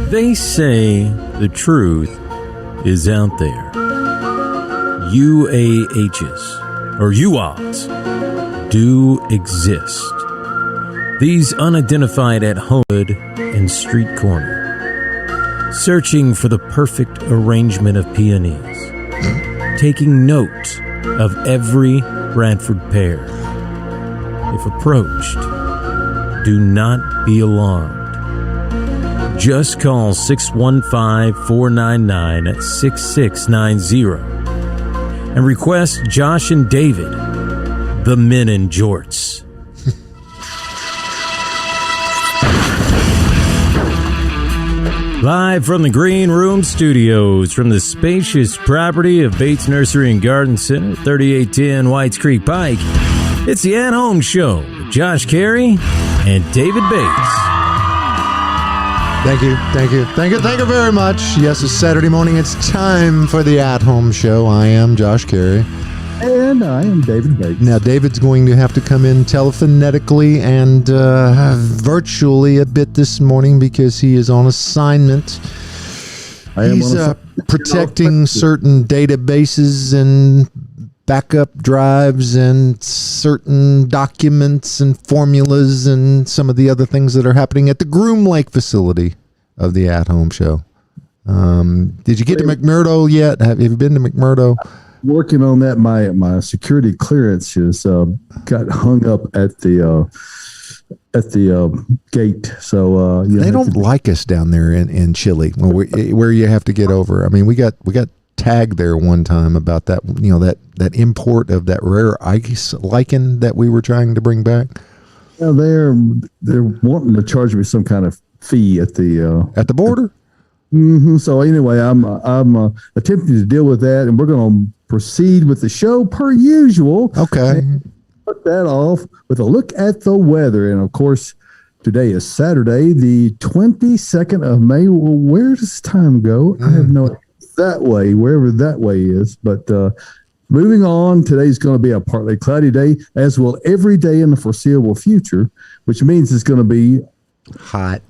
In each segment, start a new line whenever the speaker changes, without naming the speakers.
They say the truth is out there. UAHs, or UAHs, do exist. These unidentified at home and street corner, searching for the perfect arrangement of peonies, taking note of every Bradford pear. If approached, do not be alarmed. Just call 615-499-6690 and request Josh and David, the Men in Jorts. Live from the Green Room Studios from the spacious property of Bates Nursery and Garden Center, 3810 Whites Creek Pike, it's the At Home Show with Josh Cary and David Bates.
Thank you very much. Yes, it's Saturday morning. It's time for the At Home Show. I am Josh Cary.
And I am David Bates.
Now, David's going to have to come in telephonetically and virtually a bit this morning because he is on assignment. He's protecting certain databases and backup drives and certain documents and formulas and some of the other things that are happening at the Groom Lake facility of the At Home Show. Did you get to McMurdo yet? Have you been to McMurdo?
Working on that. My security clearance has got hung up at the gate. So
they don't like us down there in Chile, where you have to get over. I mean, we got tagged there one time about that, that import of that rare ice lichen that we were trying to bring back.
Yeah, they're wanting to charge me some kind of fee at the
border.
Mm-hmm. So anyway, I'm attempting to deal with that, and we're going to proceed with the show per usual.
Okay.
Put that off with a look at the weather, and of course, today is Saturday, the 22nd of May. Well, where does time go? I have no idea. That way, wherever that way is. But moving on, today's going to be a partly cloudy day, as will every day in the foreseeable future, which means it's going to be
hot.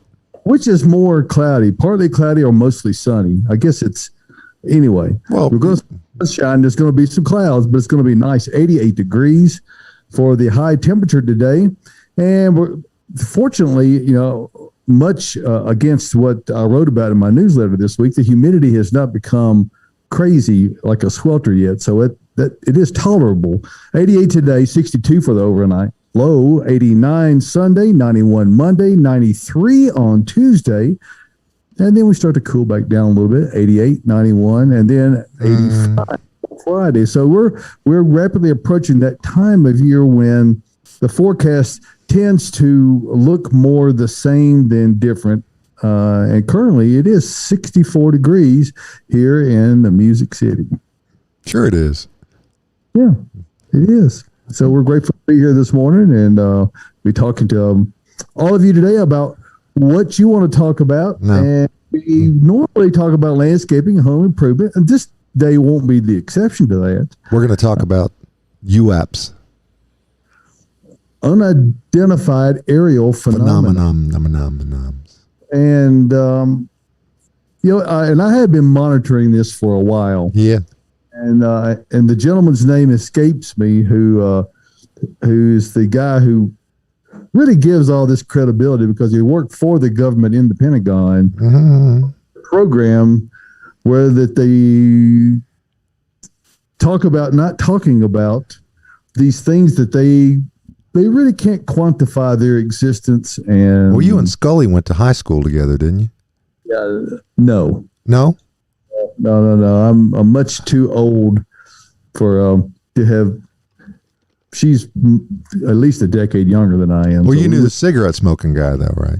Which is more cloudy, partly cloudy or mostly sunny? I guess it's anyway. Well, we're going to sunshine. There's going to be some clouds, but it's going to be nice, 88 degrees for the high temperature today. And we're fortunately, much against what I wrote about in my newsletter this week, the humidity has not become crazy like a swelter yet. So it is tolerable. 88 today, 62 for the overnight. Low 89 Sunday, 91 Monday, 93 on Tuesday. And then we start to cool back down a little bit, 88, 91, and then 85 Friday. So we're rapidly approaching that time of year when the forecast tends to look more the same than different. And currently it is 64 degrees here in the Music City.
Sure it is.
Yeah, it is. So we're grateful to be here this morning and be talking to all of you today about what you want to talk about. No. And we normally talk about landscaping, home improvement, and this day won't be the exception to that.
We're going to talk about UAPs.
Unidentified aerial phenomena. And, and I had been monitoring this for a while.
Yeah.
And the gentleman's name escapes me, who's the guy who really gives all this credibility because he worked for the government in the Pentagon program where that they talk about not talking about these things that they really can't quantify their existence. And
well, you and Scully went to high school together, didn't you?
Yeah. No.
No.
I'm much too old for to have. She's at least a decade younger than I am.
Well, so you knew the cigarette smoking guy, though, right?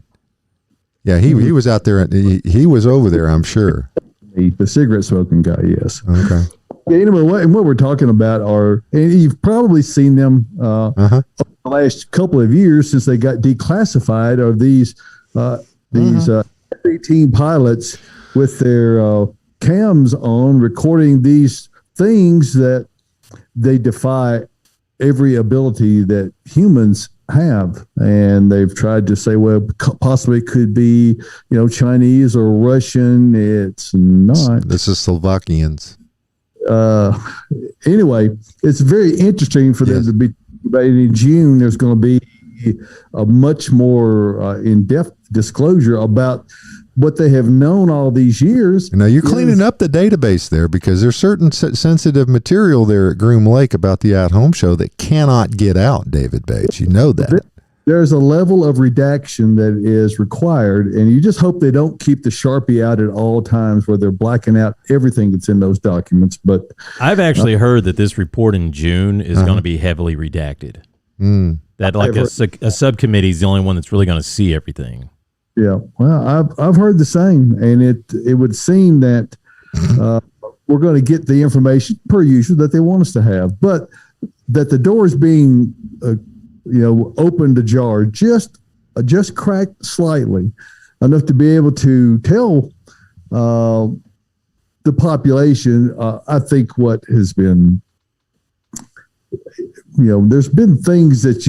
Yeah, he was out there. He was over there, I'm sure.
The cigarette smoking guy, yes.
Okay.
Yeah, anyway, what we're talking about are, and you've probably seen them over the last couple of years since they got declassified, are these F-18 pilots with their cams on recording these things that they defy every ability that humans have. And they've tried to say, well, possibly it could be, Chinese or Russian. It's not.
This is Slovakians.
Anyway, it's very interesting for them to be. But in June, there's going to be a much more in-depth disclosure about what they have known all these years.
Now, you're cleaning up the database there, because there's certain sensitive material there at Groom Lake about the at-home show that cannot get out, David Bates. You know that.
There's a level of redaction that is required, and you just hope they don't keep the Sharpie out at all times where they're blacking out everything that's in those documents. But
I've actually heard that this report in June is going to be heavily redacted. That a subcommittee is the only one that's really going to see everything.
Yeah, well, I've heard the same, and it would seem that we're going to get the information per usual that they want us to have, but that the door is being opened ajar, just cracked slightly, enough to be able to tell the population. I think what has been, there's been things that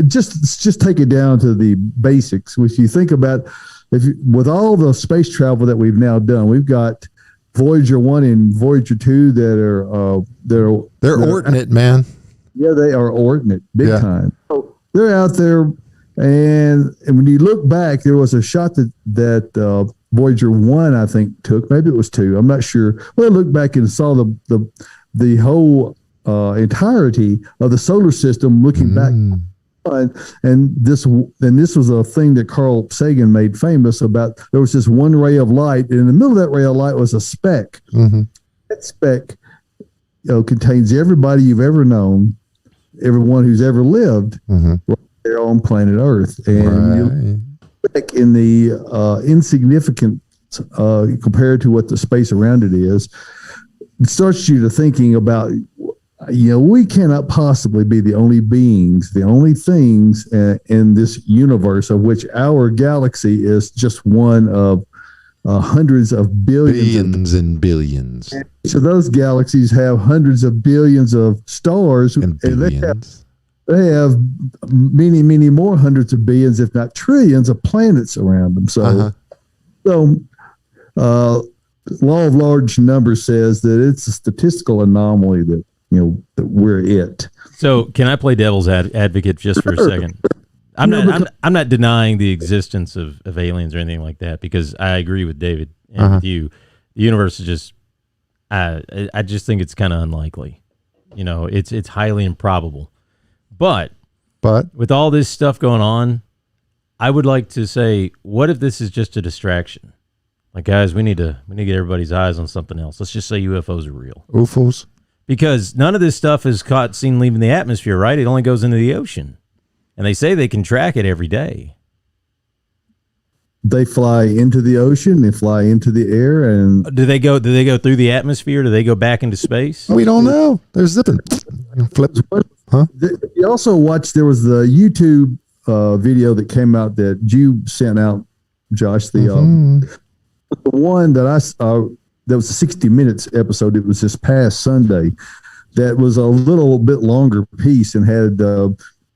just take it down to the basics. Which you think about, with all the space travel that we've now done, we've got Voyager 1 and Voyager 2 that are
they're ordinate, man.
Yeah, they are ordinate, big time. So they're out there, and when you look back, there was a shot that Voyager 1, I think, took. Maybe it was 2. I'm not sure. Well, I looked back and saw the whole entirety of the solar system looking back. And this was a thing that Carl Sagan made famous about. There was this one ray of light, and in the middle of that ray of light was a speck. That speck contains everybody you've ever known, everyone who's ever lived right there on planet Earth. And back in the insignificant compared to what the space around it is, it starts you to thinking about, we cannot possibly be the only beings, the only things in this universe, of which our galaxy is just one of hundreds of billions
and billions.
So those galaxies have hundreds of billions of stars, and they have many, many more hundreds of billions, if not trillions, of planets around them. So, law of large numbers says that it's a statistical anomaly that that we're it.
So, can I play devil's advocate just for a second? I'm not denying the existence of aliens or anything like that, because I agree with David and with you. The universe is just, I just think it's kind of unlikely. It's highly improbable. But with all this stuff going on, I would like to say, what if this is just a distraction? Like, guys, we need to get everybody's eyes on something else. Let's just say UFOs are real.
UFOs? Because
none of this stuff is seen leaving the atmosphere, right? It only goes into the ocean. And they say they can track it every day.
They fly into the ocean. They fly into the air, and
do they go through the atmosphere? Do they go back into space?
We don't know. They're zipping. Flip. Huh?
You also watched. There was the YouTube video that came out that you sent out, Josh. The one that I saw, that was a 60 Minutes episode. It was this past Sunday. That was a little bit longer piece and had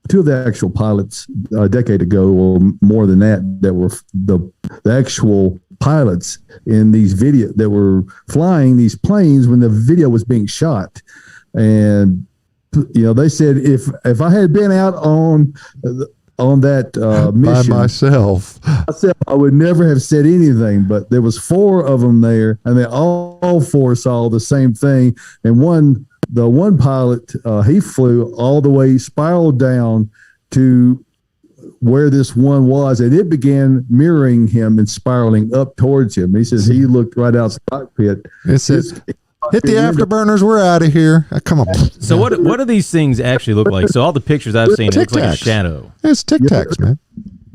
two of the actual pilots a decade ago, or more than that were the actual pilots in these video that were flying these planes when the video was being shot. And they said if I had been out on that mission
by myself,
I would never have said anything. But there was 4 of them there, and they all 4 saw the same thing. And the one pilot, he flew all the way, spiraled down to where this one was, and it began mirroring him and spiraling up towards him. He says he looked right out the cockpit.
It says, hit the afterburners, we're out of here. Come on.
So what do these things actually look like? So all the pictures I've seen, it looks like a shadow.
It's Tic Tacs, man.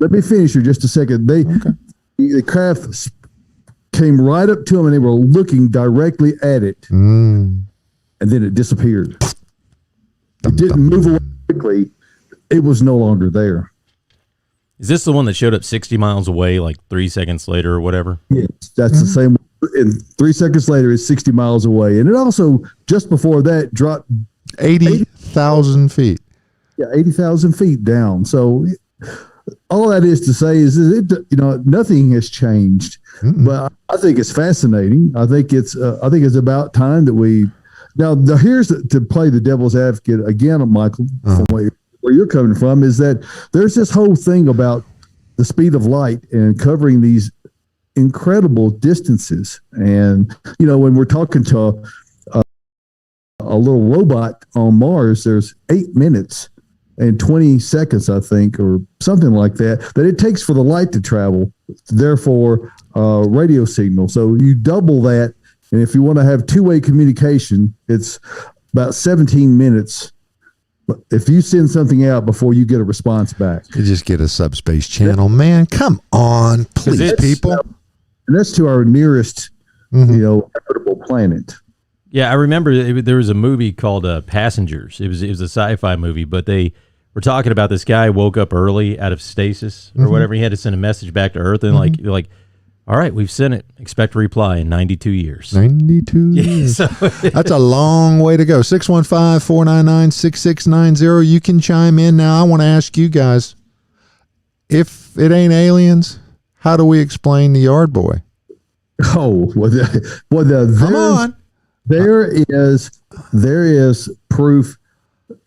Let me finish here just a second. The craft came right up to him, and they were looking directly at it. And then it disappeared. It didn't move away quickly. It was no longer there.
Is this the one that showed up 60 miles away, like 3 seconds later or whatever?
Yes, that's the same one. And 3 seconds later, it's 60 miles away. And it also, just before that, dropped
80,000 feet.
Yeah, 80,000 feet down. So all that is to say is nothing has changed. But I think it's fascinating. I think it's about time that we now. Here's to play the devil's advocate again, Michael, from where you're coming from, is that there's this whole thing about the speed of light and covering these incredible distances. And when we're talking to a little robot on Mars, there's 8 minutes and 20 seconds, I think, or something like that it takes for the light to travel, therefore radio signal. So you double that, and if you want to have two-way communication, it's about 17 minutes. But if you send something out before you get a response back.
You just get a subspace channel, man. Come on, please, people.
And that's to our nearest, habitable planet.
Yeah, I remember there was a movie called Passengers. It was a sci-fi movie, but they were talking about this guy woke up early out of stasis or whatever. He had to send a message back to Earth, and like, all right, we've sent it. Expect a reply in 92 years.
92 years. That's a long way to go. 615-499-6690. You can chime in now. I want to ask you guys, if it ain't aliens, how do we explain the yard boy?
Oh,
come on.
There is proof.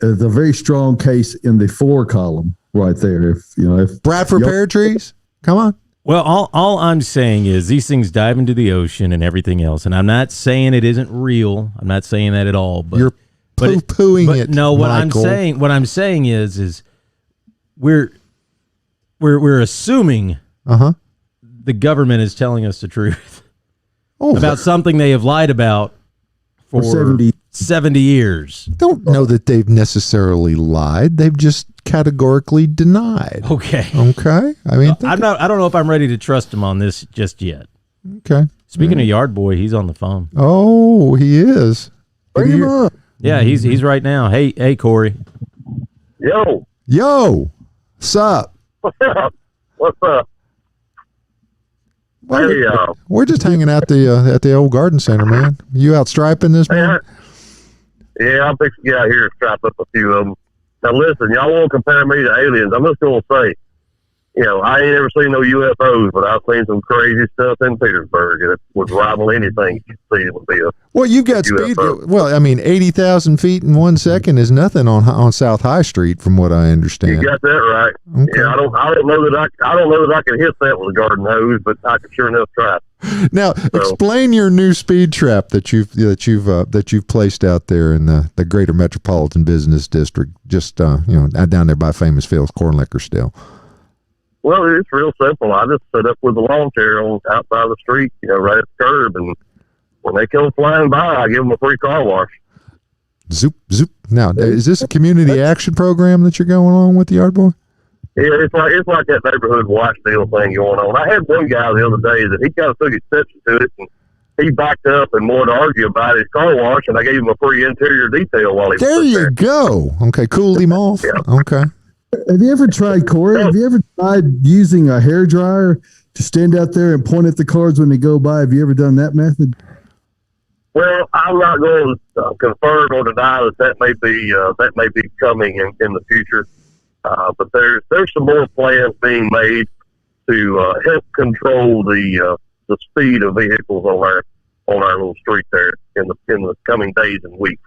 There's a very strong case in the for column right there. If
Bradford pear trees, come on.
Well, all I'm saying is these things dive into the ocean and everything else, and I'm not saying it isn't real. I'm not saying that at all. But
you're poo-pooing it.
No, what
Michael.
I'm saying is we're assuming the government is telling us the truth about something they have lied about for 70 years.
Don't know that they've necessarily lied. They've just categorically denied.
Okay.
I mean,
I don't know if I'm ready to trust him on this just yet.
Okay.
Speaking of Yard Boy, he's on the phone.
Oh, he is.
Bring him up.
Yeah, he's right now. Hey, Corey.
Yo.
What's up?
What's up?
Well, we're just hanging out at the old garden center, man. You out striping this morning?
Yeah, I'm fixing to get out here and stripe up a few of them. Now listen, y'all won't compare me to aliens. I'm just going to say, I ain't ever seen no UFOs, but I've seen some crazy stuff in Petersburg, and it would rival anything you see. It would be a
well, you've got speed. Well, I mean, 80,000 feet in 1 second is nothing on South High Street, from what I understand.
You got that right. Okay. Yeah, I don't know that I can hit that with a garden hose, but I can sure enough try.
Now, explain your new speed trap that you've placed out there in the Greater Metropolitan Business District, just down there by Famous Phil's Corn Liquor Still.
Well, it's real simple. I just set up with a lawn chair outside the street, right at the curb, and when they come flying by, I give them a free car wash.
Zoop, zoop. Now, is this a community action program that you're going on with the Yard Boy?
Yeah, it's like that neighborhood watch deal thing going on. I had one guy the other day that he kind of took exception to it, and he backed up and wanted to argue about his car wash, and I gave him a free interior detail while he was there.
There you go. Okay, cooled him off.
Yeah.
Okay.
Have you ever tried, Corey? Have you ever tried using a hairdryer to stand out there and point at the cars when they go by? Have you ever done that method?
Well, I'm not going to confirm or deny that may be coming in the future. But there's some more plans being made to help control the speed of vehicles on our little street there in the coming days and weeks.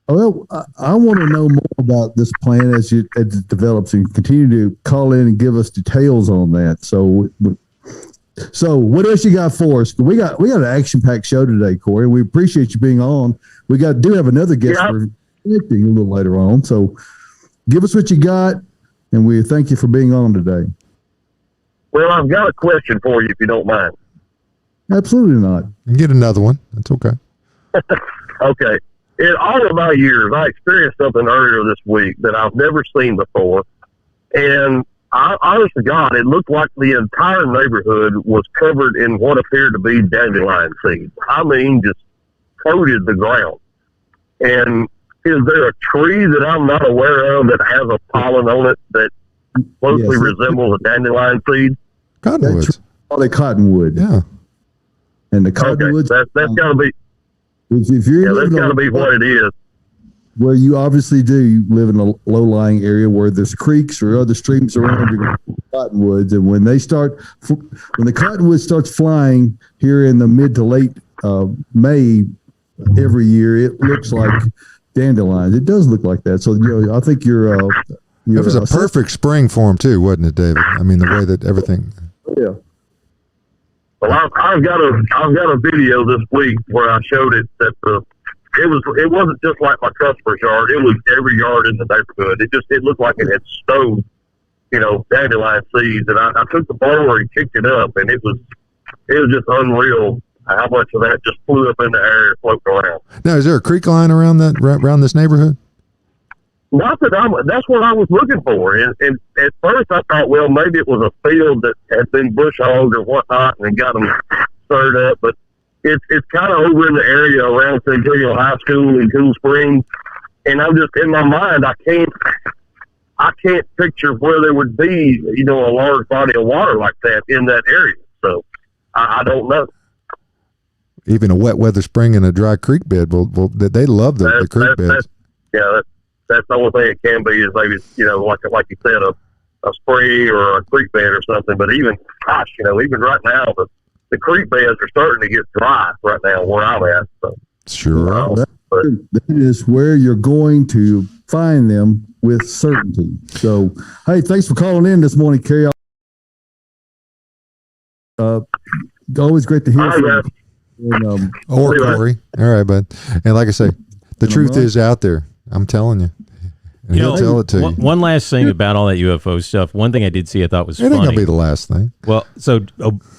Well, I want to know more about this plan as it develops, and continue to call in and give us details on that. So what else you got for us? We got an action-packed show today, Corey. We appreciate you being on. We do have another guest we're connecting a little later on. So give us what you got, and we thank you for being on today.
Well, I've got a question for you, if you don't mind.
Absolutely not.
You can get another one. That's okay.
Okay. In all of my years, I experienced something earlier this week that I've never seen before. And honest to God, it looked like the entire neighborhood was covered in what appeared to be dandelion seeds. I mean, just coated the ground. And is there a tree that I'm not aware of that has a pollen on it that closely resembles a dandelion seed?
Cottonwoods.
Probably cottonwood.
Yeah.
And the cottonwoods.
That's got to be.
If you're
that's got to be what it is.
where you obviously do live in a low-lying area where there's creeks or other streams around your cottonwoods, and when the cottonwood starts flying here in the mid to late May every year, it looks like dandelions. It does look like that. So I think you're.
It was a perfect spring for them too, wasn't it, David? I mean, the way that everything.
Yeah.
Well, I've got a video this week where I showed it that it wasn't just like my customer's yard. It was every yard in the neighborhood. It looked like it had stowed, dandelion seeds. And I took the blower and kicked it up, and it was just unreal how much of that just flew up in the air and floated around.
Now, is there a creek line around this neighborhood?
Not that that's what I was looking for. And at first I thought, well, maybe it was a field that had been bush hogged or whatnot and got them stirred up. But it's kind of over in the area around Centennial High School in Cool Springs. And I'm just, in my mind, I can't picture where there would be, a large body of water like that in that area. So I don't know.
Even a wet weather spring and a dry creek bed, they love the creek beds.
That's the only thing it can be is maybe, like you said, a spring or a creek bed or something. But even right now, the creek beds are starting to get dry right now where I'm at. So.
Sure.
That is where you're going to find them with certainty. So, hey, thanks for calling in this morning, Cary. Always great to hear from you.
Or Corey. All right, bud. And like I say, the truth is out there. I'm telling you. And he'll tell it to you.
One last thing about all that UFO stuff. One thing I did see I thought was funny.
It ain't going to be the last thing.
Well, so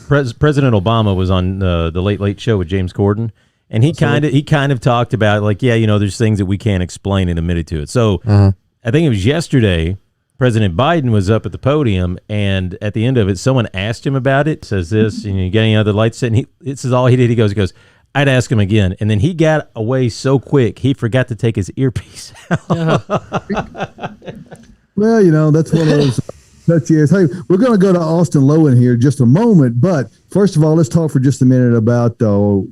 President Obama was on the Late Late Show with James Corden, and he kind of talked about, like, there's things that we can't explain and admitted to it. So I think it was yesterday, President Biden was up at the podium, and at the end of it, someone asked him about it, says this, you got any other lights? And this is all he did. He goes, I'd ask him again. And then he got away so quick, he forgot to take his earpiece out.
Well, that's one of those. Hey, we're going to go to Austin Lowen here in just a moment. But first of all, let's talk for just a minute about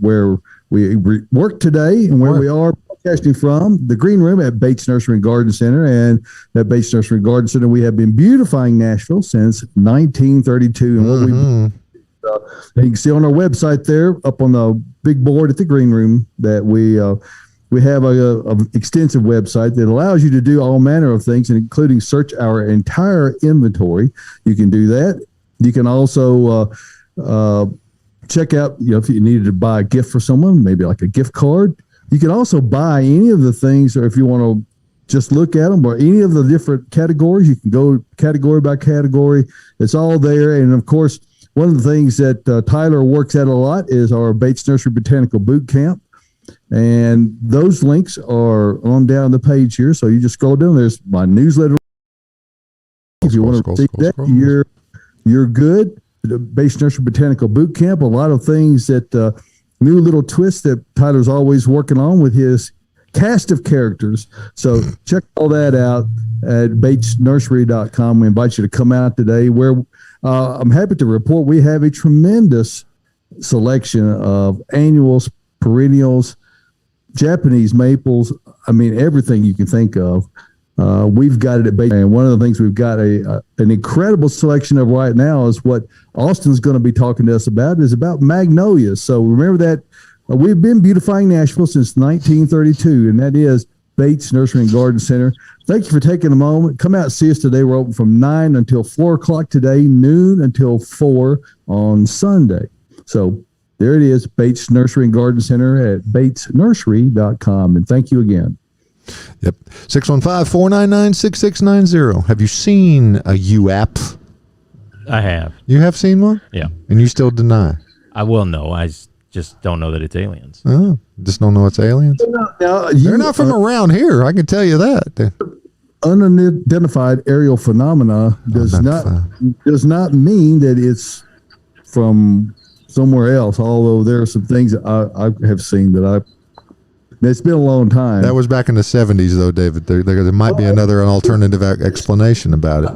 where we work today and where we are broadcasting from. The Green Room at Bates Nursery and Garden Center. And at Bates Nursery and Garden Center, we have been beautifying Nashville since 1932. And what you can see on our website there, up on the big board at the Green Room, that we have a extensive website that allows you to do all manner of things, including search our entire inventory. You can do that. You can also check out, if you needed to buy a gift for someone, maybe like a gift card. You can also buy any of the things, or if you want to just look at them, or any of the different categories, you can go category by category. It's all there. And of course, one of the things that Tyler works at a lot is our Bates Nursery Botanical Boot Camp. And those links are on down the page here. So you just scroll down. There's my newsletter. If you want to see that, you're good. The Bates Nursery Botanical Boot Camp, a lot of things that new little twists that Tyler's always working on with his cast of characters. So check all that out at batesnursery.com. We invite you to come out today, where I'm happy to report we have a tremendous selection of annuals, perennials, Japanese maples. I mean, everything you can think of. We've got it at Bates. And one of the things we've got an incredible selection of right now is what Austin's going to be talking to us about, is about magnolias. So remember that we've been beautifying Nashville since 1932, and that is Bates Nursery and Garden Center. Thank you for taking a moment. Come out and see us today. We're open from 9 until 4 o'clock today, noon until 4 on Sunday. So there it is, Bates Nursery and Garden Center at batesnursery.com. And thank you again.
Yep. 615-499-6690. Have you seen a UAP?
I have.
You have seen one?
Yeah.
And you still deny?
I will know. I just don't know that it's aliens.
Oh, just don't know it's aliens? They're not from around here. I can tell you that.
Unidentified aerial phenomena does not mean that it's from somewhere else, although there are some things that I have seen that it's been a long time.
That was back in the 70s, though, David. There might be an alternative explanation about it.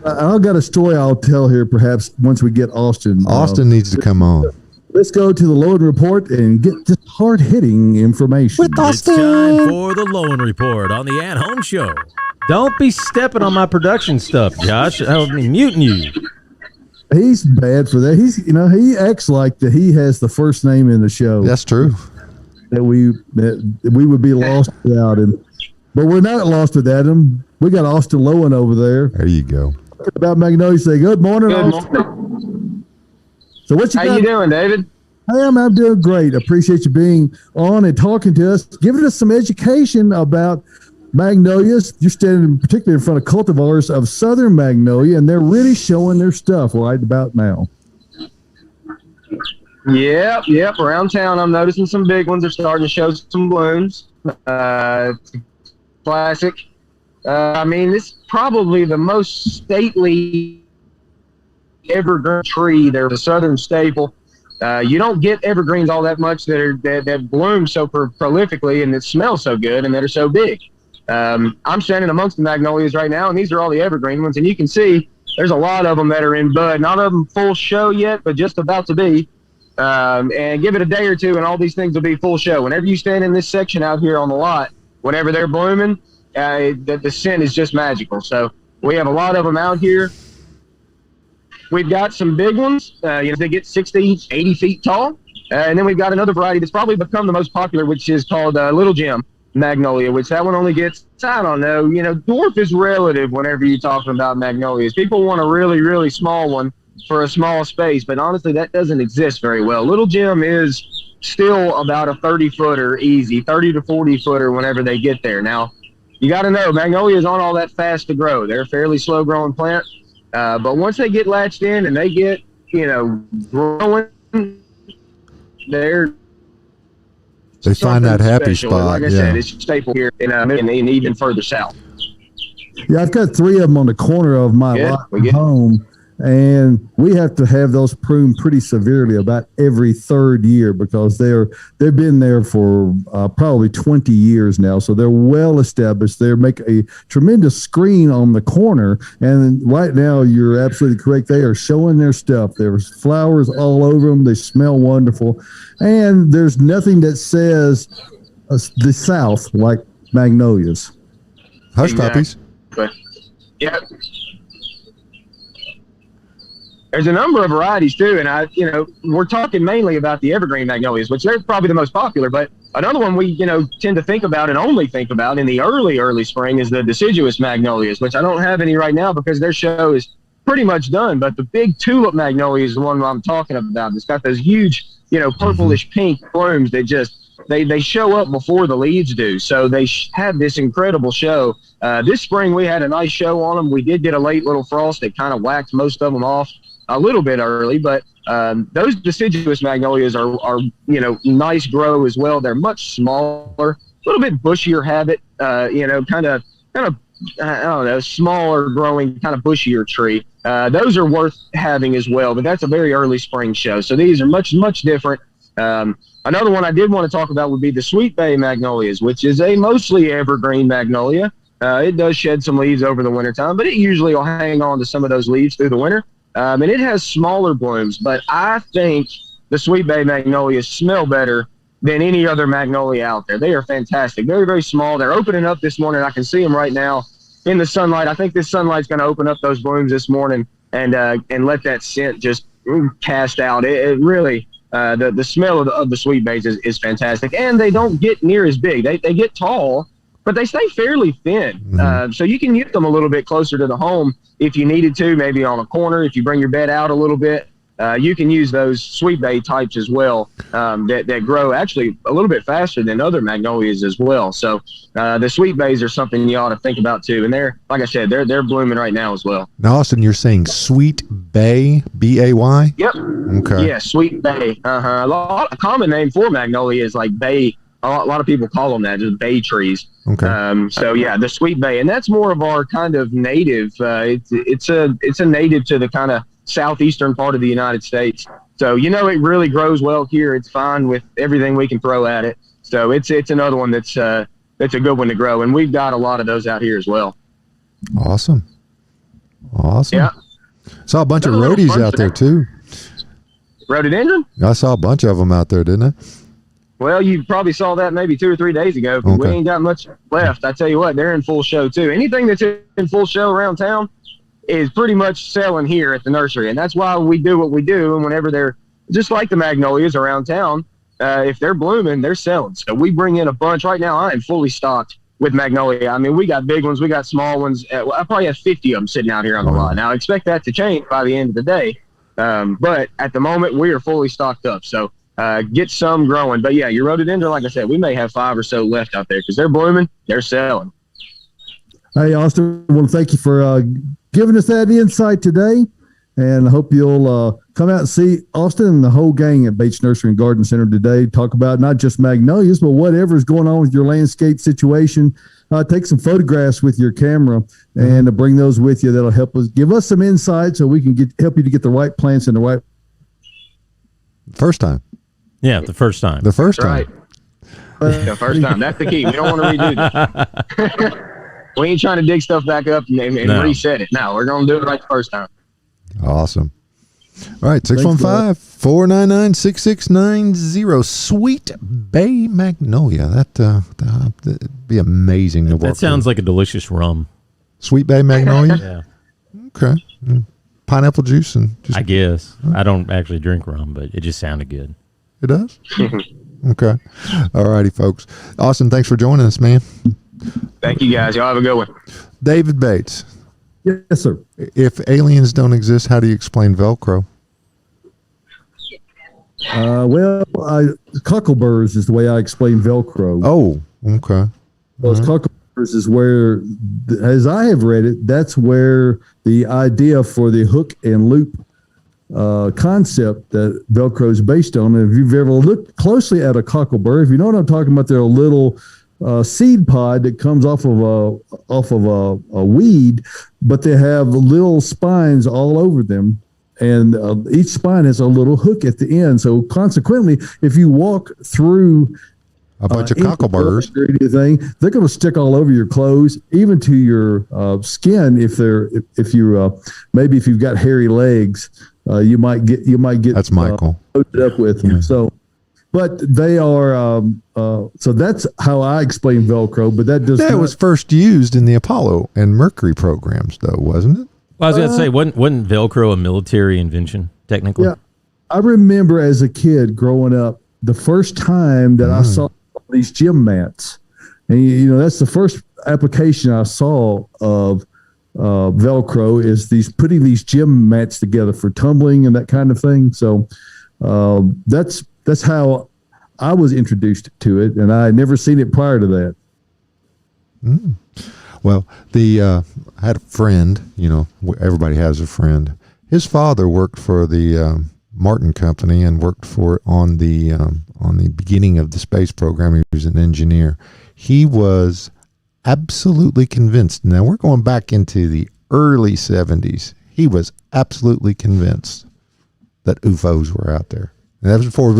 I've got a story I'll tell here, perhaps once we get Austin.
Austin needs to come on.
Let's go to the Lowen Report and get this hard-hitting information.
It's time for the Lowen Report on the At Home Show. Don't be stepping on my production stuff, Josh. I'll be muting you.
He's bad for that. He acts like that he has the first name in the show.
That's true.
That we would be lost without him. But we're not lost without him. We got Austin Lowen over there.
There you go.
About Magnolia, say good morning.
Good
Austin.
morning.
So what you
How
got?
you doing, David?
I'm doing great. Appreciate you being on and talking to us, giving us some education about magnolias. You're standing particularly in front of cultivars of Southern Magnolia, and they're really showing their stuff right about now.
Yep. Around town, I'm noticing some big ones are starting to show some blooms. Classic. This is probably the most stately evergreen tree. They're the Southern staple. You don't get evergreens all that much that bloom so prolifically and that smell so good and that are so big. I'm standing amongst the magnolias right now, and these are all the evergreen ones, and you can see there's a lot of them that are in bud. Not of them full show yet, but just about to be. And give it a day or two, and all these things will be full show. Whenever you stand in this section out here on the lot, whenever they're blooming, the scent is just magical. So we have a lot of them out here. We've got some big ones. They get 60, 80 feet tall. And then we've got another variety that's probably become the most popular, which is called Little Gem Magnolia, which that one only gets, I don't know, dwarf is relative whenever you're talking about magnolias. People want a really, really small one for a small space, but honestly, that doesn't exist very well. Little Gem is still about a 30-footer easy, 30 to 40-footer whenever they get there. Now, you got to know, magnolias aren't all that fast to grow. They're a fairly slow-growing plant. But once they get latched in and they get, growing,
they find that happy
special.
spot.
Like I said, it's a staple here and even further south.
Yeah, I've got 3 of them on the corner of my lot home, and we have to have those pruned pretty severely about every 3rd year because they've been there for probably 20 years now, so they're well established. They make a tremendous screen on the corner, and right now you're absolutely correct. They are showing their stuff. There's flowers all over them. They smell wonderful, and there's nothing that says the South like magnolias.
Hush puppies.
Yeah. There's a number of varieties too, and we're talking mainly about the evergreen magnolias, which they're probably the most popular. But another one we tend to think about and only think about in the early spring is the deciduous magnolias, which I don't have any right now because their show is pretty much done. But the big tulip magnolia is the one I'm talking about. It's got those huge, purplish pink blooms that just they show up before the leaves do. So they have this incredible show. This spring we had a nice show on them. We did get a late little frost that kind of whacked most of them off a little bit early, but those deciduous magnolias are nice grow as well. They're much smaller, a little bit bushier habit, kind of I don't know, smaller growing, kind of bushier tree. Those are worth having as well, but that's a very early spring show. So these are much different. Another one I did want to talk about would be the Sweet Bay Magnolias, which is a mostly evergreen magnolia. It does shed some leaves over the wintertime, but it usually will hang on to some of those leaves through the winter. And it has smaller blooms, but I think the Sweet Bay Magnolias smell better than any other magnolia out there. They are fantastic. Very, very small. They're opening up this morning. I can see them right now in the sunlight. I think this sunlight's going to open up those blooms this morning and let that scent just cast out. It really, the smell of the Sweet Bays is fantastic. And they don't get near as big. They get tall, but they stay fairly thin.
Mm-hmm.
So you can use them a little bit closer to the home if you needed to, maybe on a corner. If you bring your bed out a little bit, you can use those Sweet Bay types as well that grow actually a little bit faster than other magnolias as well. So the Sweet Bays are something you ought to think about too. And they're, like I said, they're blooming right now as well.
Now, Austin, you're saying Sweet Bay, B-A-Y?
Yep.
Okay.
Yeah, Sweet Bay. A common name for magnolia is like bay. A lot of people call them that, just bay trees.
Okay.
So yeah, the Sweet Bay, and that's more of our kind of native. It's a native to the kind of southeastern part of the United States. So it really grows well here. It's fine with everything we can throw at it. So it's another one that's a good one to grow, and we've got a lot of those out here as well.
Awesome.
Yeah.
Saw a bunch of roadies out there too.
Rhododendron?
I saw a bunch of them out there, didn't I?
Well, you probably saw that maybe 2 or 3 days ago. Okay. We ain't got much left. I tell you what, they're in full show too. Anything that's in full show around town is pretty much selling here at the nursery, and that's why we do what we do. And whenever they're just like the magnolias around town, if they're blooming, they're selling. So we bring in a bunch. Right now, I am fully stocked with magnolia. I mean, we got big ones, we got small ones. I probably have 50 of them sitting out here on the lot. Now, I expect that to change by the end of the day, but at the moment, we are fully stocked up. So get some growing. But yeah, your rhododendron, like I said, we may have 5 or so left out there because they're blooming, they're selling.
Hey, Austin, I want to thank you for giving us that insight today, and I hope you'll come out and see Austin and the whole gang at Bates Nursery and Garden Center today. Talk about not just magnolias, but whatever's going on with your landscape situation. Take some photographs with your camera and bring those with you. That'll help us, give us some insight so we can help you to get the right plants in the right.
First time.
Yeah, the first time.
The first time.
Right. The first time. That's the key. We don't want to redo this. We ain't trying to dig stuff back up and reset it. No, we're going to do it right the first time.
Awesome. All right, 615-499-6690. Sweet Bay Magnolia. That'd be amazing to work.
That sounds like a delicious rum.
Sweet Bay Magnolia?
Yeah.
Okay. Pineapple juice and
I guess. I don't actually drink rum, but it just sounded good.
It does? Okay. All righty, folks. Austin, thanks for joining us, man.
Thank you, guys. Y'all have a good one.
David Bates.
Yes, sir.
If aliens don't exist, how do you explain Velcro?
Cockleburrs is the way I explain Velcro.
Oh, okay.
Those cockleburrs is where, as I have read it, that's where the idea for the hook and loop concept that Velcro is based on. And if you've ever looked closely at a cockleburr, if you know what I'm talking about, they're a little seed pod that comes off of a weed, but they have little spines all over them, and each spine has a little hook at the end. So consequently, if you walk through
a bunch of cockleburrs,
they're going to stick all over your clothes, even to your skin. If you've got hairy legs, you might get
that's Michael
loaded up with them. So. But they are, so that's how I explain Velcro, but that
was first used in the Apollo and Mercury programs, though, wasn't it?
Well, I was going to say, wasn't Velcro a military invention, technically?
Yeah. I remember as a kid growing up, the first time that I saw these gym mats, and that's the first application I saw of Velcro is putting these gym mats together for tumbling and that kind of thing. So that's how I was introduced to it, and I had never seen it prior to that.
Well, I had a friend. Everybody has a friend. His father worked for the Martin Company and worked on the beginning of the space program. He was an engineer. He was absolutely convinced. Now we're going back into the early 70s. He was absolutely convinced that UFOs were out there. And that's before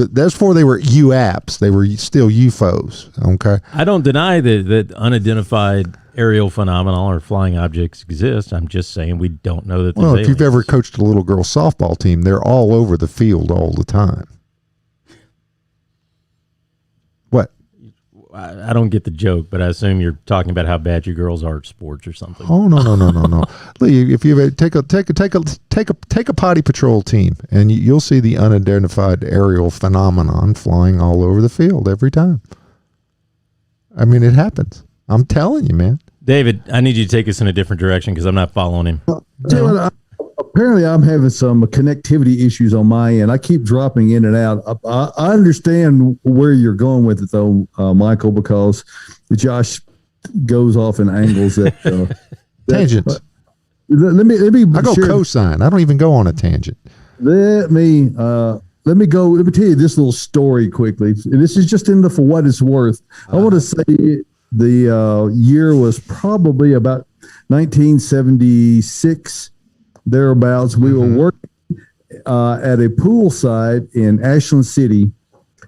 they were UAPs. They were still UFOs. Okay.
I don't deny that unidentified aerial phenomena or flying objects exist. I'm just saying we don't know that.
Well, if you've ever coached a little girl softball team, they're all over the field all the time. What?
I don't get the joke, but I assume you're talking about how bad you girls are at sports or something.
Oh no. Lee, if you take a potty patrol team, and you'll see the unidentified aerial phenomenon flying all over the field every time. I mean, it happens. I'm telling you, man.
David, I need you to take us in a different direction because I'm not following him.
Apparently, I'm having some connectivity issues on my end. I keep dropping in and out. I understand where you're going with it, though, Michael, because Josh goes off in angles that
tangents.
Let me.
I go cosine. I don't even go on a tangent.
Let me tell you this little story quickly. This is just in for what it's worth. I want to say the year was probably about 1976. Thereabouts. We were working at a poolside in Ashland City,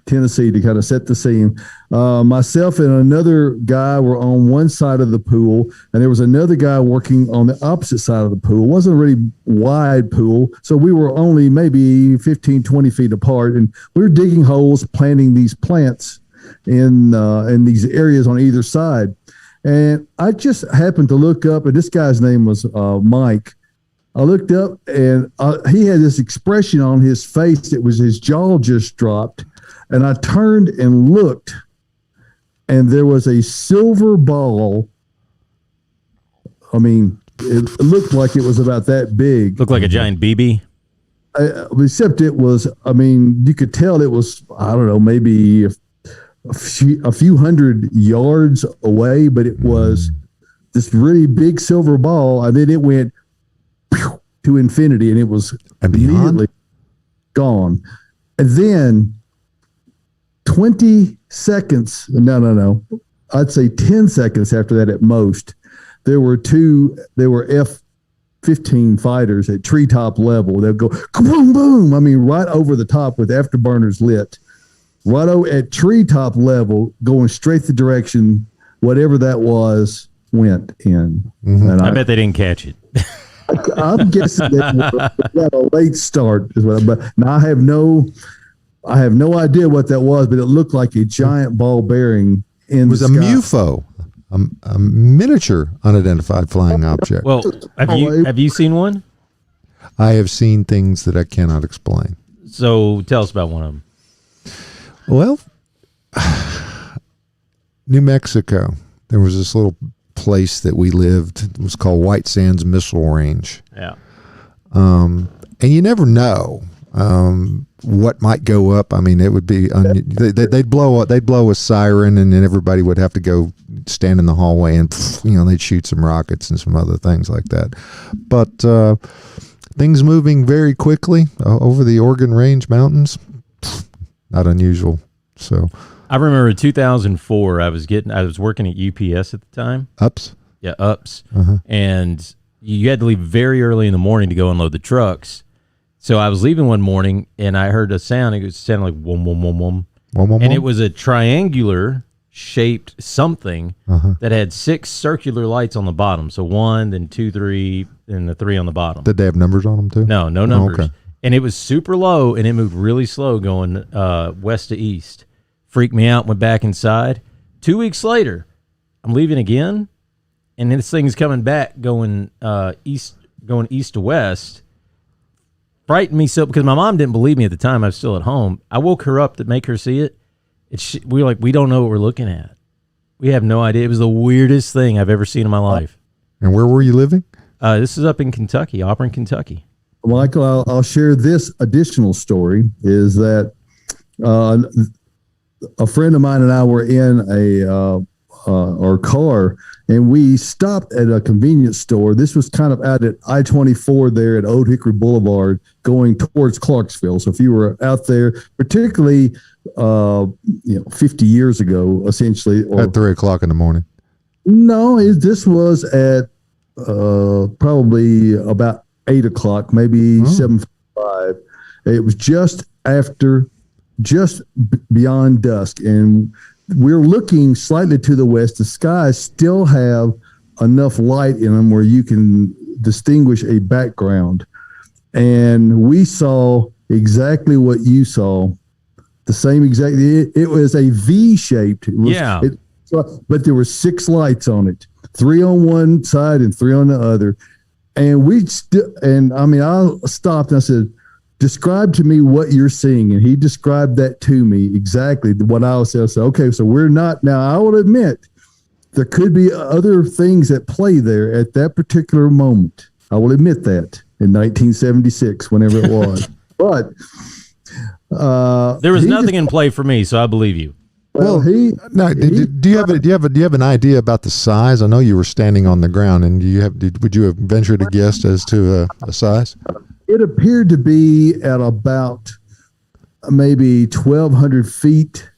Tennessee, to kind of set the scene. Myself and another guy were on one side of the pool, and there was another guy working on the opposite side of the pool. It wasn't a really wide pool, so we were only maybe 15, 20 feet apart, and we were digging holes, planting these plants in these areas on either side. And I just happened to look up, and this guy's name was Mike. I looked up, and he had this expression on his face. It was his jaw just dropped. And I turned and looked, and there was a silver ball. I mean, it looked like it was about that big.
Looked like a giant BB.
Except it was, I mean, you could tell it was, I don't know, maybe a few hundred yards away, but it was this really big silver ball. And then it went to infinity, and it was immediately gone. And then 20 seconds, no, I'd say 10 seconds after that at most, there were F-15 fighters at treetop level. They'll go boom, boom. I mean, right over the top with afterburners lit, right at treetop level, going straight the direction whatever that was went in.
Mm-hmm.
And
I bet they didn't catch it.
I'm guessing that got a late start as well. But now I have no idea what that was, but it looked like a giant ball bearing in the sky.
It was a MUFO, a miniature unidentified flying object.
Well, have you seen one?
I have seen things that I cannot explain.
So tell us about one of them.
Well, New Mexico, there was this little place that we lived. It was called White Sands Missile Range.
Yeah.
And you never know what might go up. I mean, it would be they'd blow a siren, and then everybody would have to go stand in the hallway, and they'd shoot some rockets and some other things like that. But things moving very quickly over the Oregon Range Mountains, not unusual. So
I remember 2004. I was working at UPS at the time.
Ups.
Yeah, Ups. And you had to leave very early in the morning to go unload the trucks. So I was leaving one morning, and I heard a sound. It sounded like wum, wum, wum, wum.
Wum, wum,
and
wum.
it was a triangular shaped something that had 6 circular lights on the bottom. So 1, then 2, 3, and the 3 on the bottom.
Did they have numbers on them too?
No numbers.
Okay.
And it was super low, and it moved really slow going west to east. Freaked me out, went back inside. 2 weeks later, I'm leaving again, and this thing's coming back going east to west. Frightened me so, because my mom didn't believe me at the time. I was still at home. I woke her up to make her see it. We were like, we don't know what we're looking at. We have no idea. It was the weirdest thing I've ever seen in my life.
And where were you living?
This is up in Kentucky, Auburn, Kentucky.
Michael, I'll share this additional story, is that a friend of mine and I were in our car, and we stopped at a convenience store. This was kind of out at I-24 there at Old Hickory Boulevard going towards Clarksville. So if you were out there, particularly 50 years ago, essentially.
At 3:00 in the morning.
No, this was at probably about 8:00, maybe 7:05. It was just beyond dusk, and we're looking slightly to the west. The skies still have enough light in them where you can distinguish a background. And we saw exactly what you saw. The same exact. It was a V-shaped. But there were 6 lights on it, 3 on one side and 3 on the other. And I stopped and I said, describe to me what you're seeing. And he described that to me exactly what I was saying. I said, okay, so we're not, now I will admit there could be other things at play there at that particular moment. I will admit that in 1976, whenever it was. But
there was nothing in play for me, so I believe you.
Well, do you have an idea about the size? I know you were standing on the ground, and would you have ventured a guess as to a size?
It appeared to be at about maybe 1,200 feet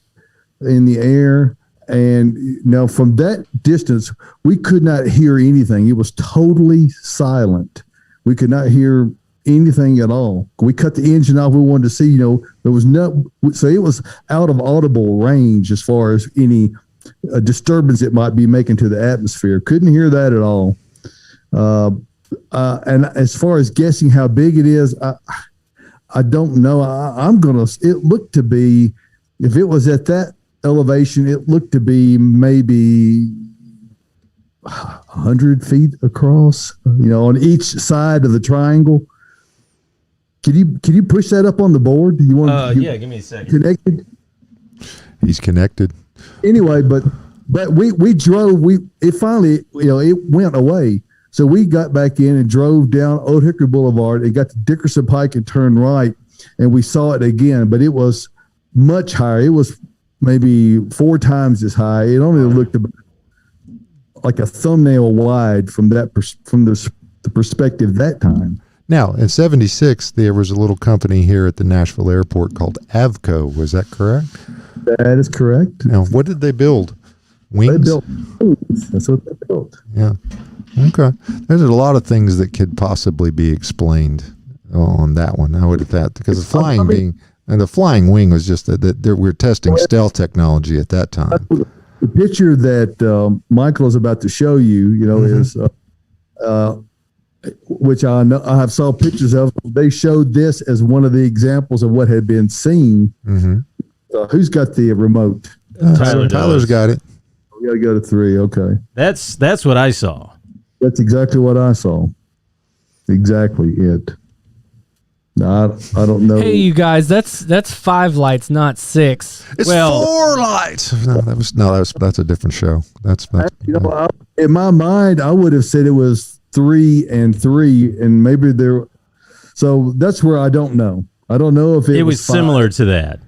in the air. And now from that distance, we could not hear anything. It was totally silent. We could not hear anything at all. We cut the engine off. We wanted to see, there was so it was out of audible range as far as any disturbance it might be making to the atmosphere. Couldn't hear that at all. And as far as guessing how big it is, I don't know. It looked to be, if it was at that elevation, it looked to be maybe 100 feet across, on each side of the triangle. Can you push that up on the board? You want?
Yeah, give me a second.
Connected.
He's connected.
Anyway, but we drove. It finally, it went away. So we got back in and drove down Old Hickory Boulevard and got to Dickerson Pike and turned right, and we saw it again. But it was much higher. It was maybe 4 times as high. It only looked about like a thumbnail wide from the perspective that time.
Now, in 76, there was a little company here at the Nashville airport called Avco. Was that correct?
That is correct.
Now, what did they build? Wings?
They built wings. That's what they built.
Yeah. Okay. There's a lot of things that could possibly be explained on that one. I would have thought, because the flying wing was just that we're testing stealth technology at that time.
The picture that Michael is about to show you, is which I know I have saw pictures of. They showed this as one of the examples of what had been seen. Mm-hmm. Who's got the remote?
Tyler's got it.
We got to go to 3. Okay.
That's what I saw.
That's exactly what I saw. Exactly it. No, I don't know.
Hey, you guys, that's 5 lights, not 6.
It's 4 lights. That's a different show. That's
in my mind, I would have said it was 3 and 3, and maybe there. So that's where I don't know. I don't know if it
was similar to that.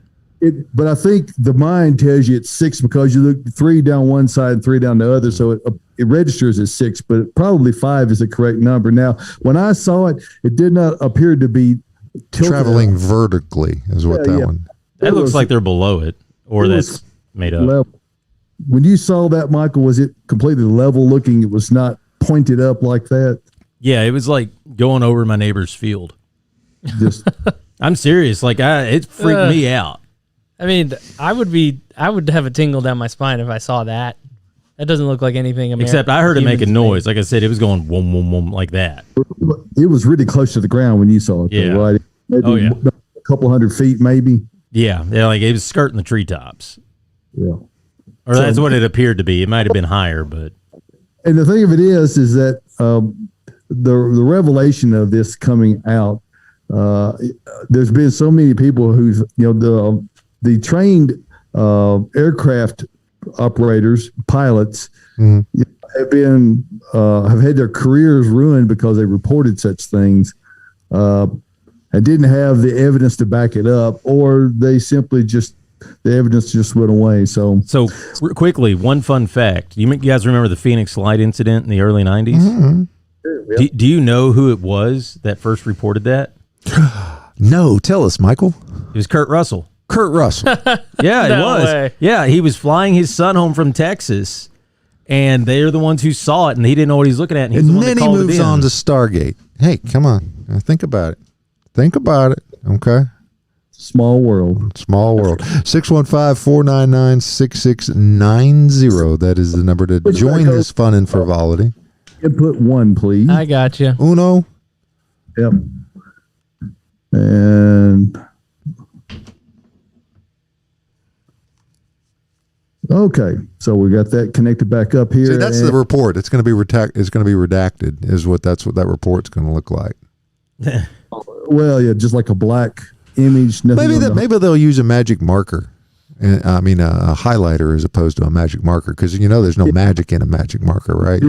But I think the mind tells you it's 6 because you look 3 down one side and 3 down the other, so it registers as 6. But probably 5 is the correct number. Now, when I saw it, it did not appear to be
traveling vertically, is what that one.
That looks like they're below it, or that's made up.
Level. When you saw that, Michael, was it completely level looking? It was not pointed up like that.
Yeah, it was like going over my neighbor's field.
Just,
I'm serious. Like it freaked me out.
I mean, I would have a tingle down my spine if I saw that. That doesn't look like anything.
Except I heard it make a noise. Like I said, it was going whoom, whoom, whoom, like that.
It was really close to the ground when you saw it, though, right? Maybe a couple hundred feet, maybe.
Yeah, like it was skirting the treetops.
Yeah.
Or that's what it appeared to be. It might have been higher, but.
And the thing of it is that the revelation of this coming out, there's been so many people who've, the trained aircraft operators, pilots, have had their careers ruined because they reported such things and didn't have the evidence to back it up, or they simply the evidence just went away. So
quickly, one fun fact: you guys remember the Phoenix Light incident in the early '90s? Mm-hmm. Yep. Do you know who it was that first reported that?
No, tell us, Michael.
It was Kurt Russell.
Kurt Russell.
Yeah, it was.
Way.
Yeah, he was flying his son home from Texas, and they're the ones who saw it, and he didn't know what he was looking at.
And then he moves on to Stargate. Hey, come on. Think about it. Okay.
Small world.
615-499-6690. That is the number to join this fun and frivolity.
Input 1, please.
I got you.
Uno.
Yep. And okay, so we got that connected back up here.
See, that's the report. It's going to be redacted. Is what that's what that report's going to look like.
Well, yeah, just like a black image.
Maybe they'll use a magic marker. I mean, a highlighter as opposed to a magic marker, because there's no magic in a magic marker, right?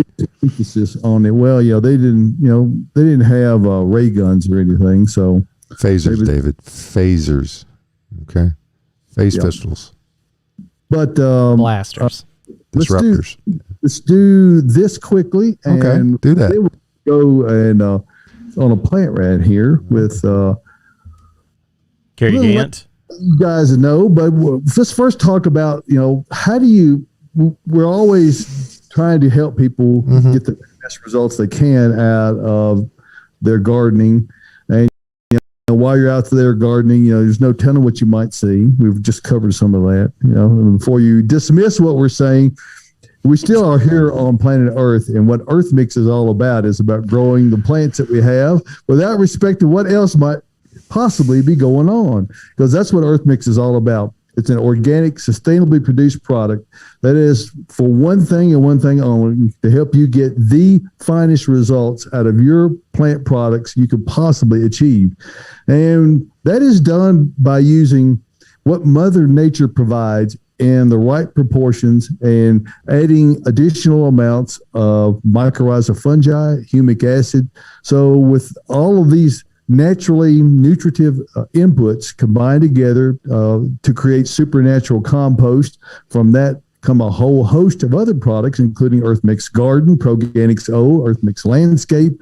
Emphasis on it. Well, yeah, they didn't have ray guns or anything, so
phasers, David, phasers. Okay, pistols.
But
blasters,
disruptors.
Let's do this quickly. And
okay, do that.
We'll go and on a plant rad here with
Cary Gant.
You guys know, but let's first talk about how do you? We're always trying to help people get the best results they can out of their gardening. And while you're out there gardening, there's no telling what you might see. We've just covered some of that. And before you dismiss what we're saying, we still are here on planet Earth, and what Earth Mix is all about is about growing the plants that we have without respect to what else might possibly be going on, because that's what Earth Mix is all about. It's an organic, sustainably produced product that is for one thing and one thing only, to help you get the finest results out of your plant products you could possibly achieve. And that is done by using what Mother Nature provides in the right proportions and adding additional amounts of mycorrhizal fungi, humic acid. So with all of these naturally nutritive inputs combined together to create supernatural compost, from that come a whole host of other products, including Earth Mix Garden, Proganics O, Earth Mix Landscape.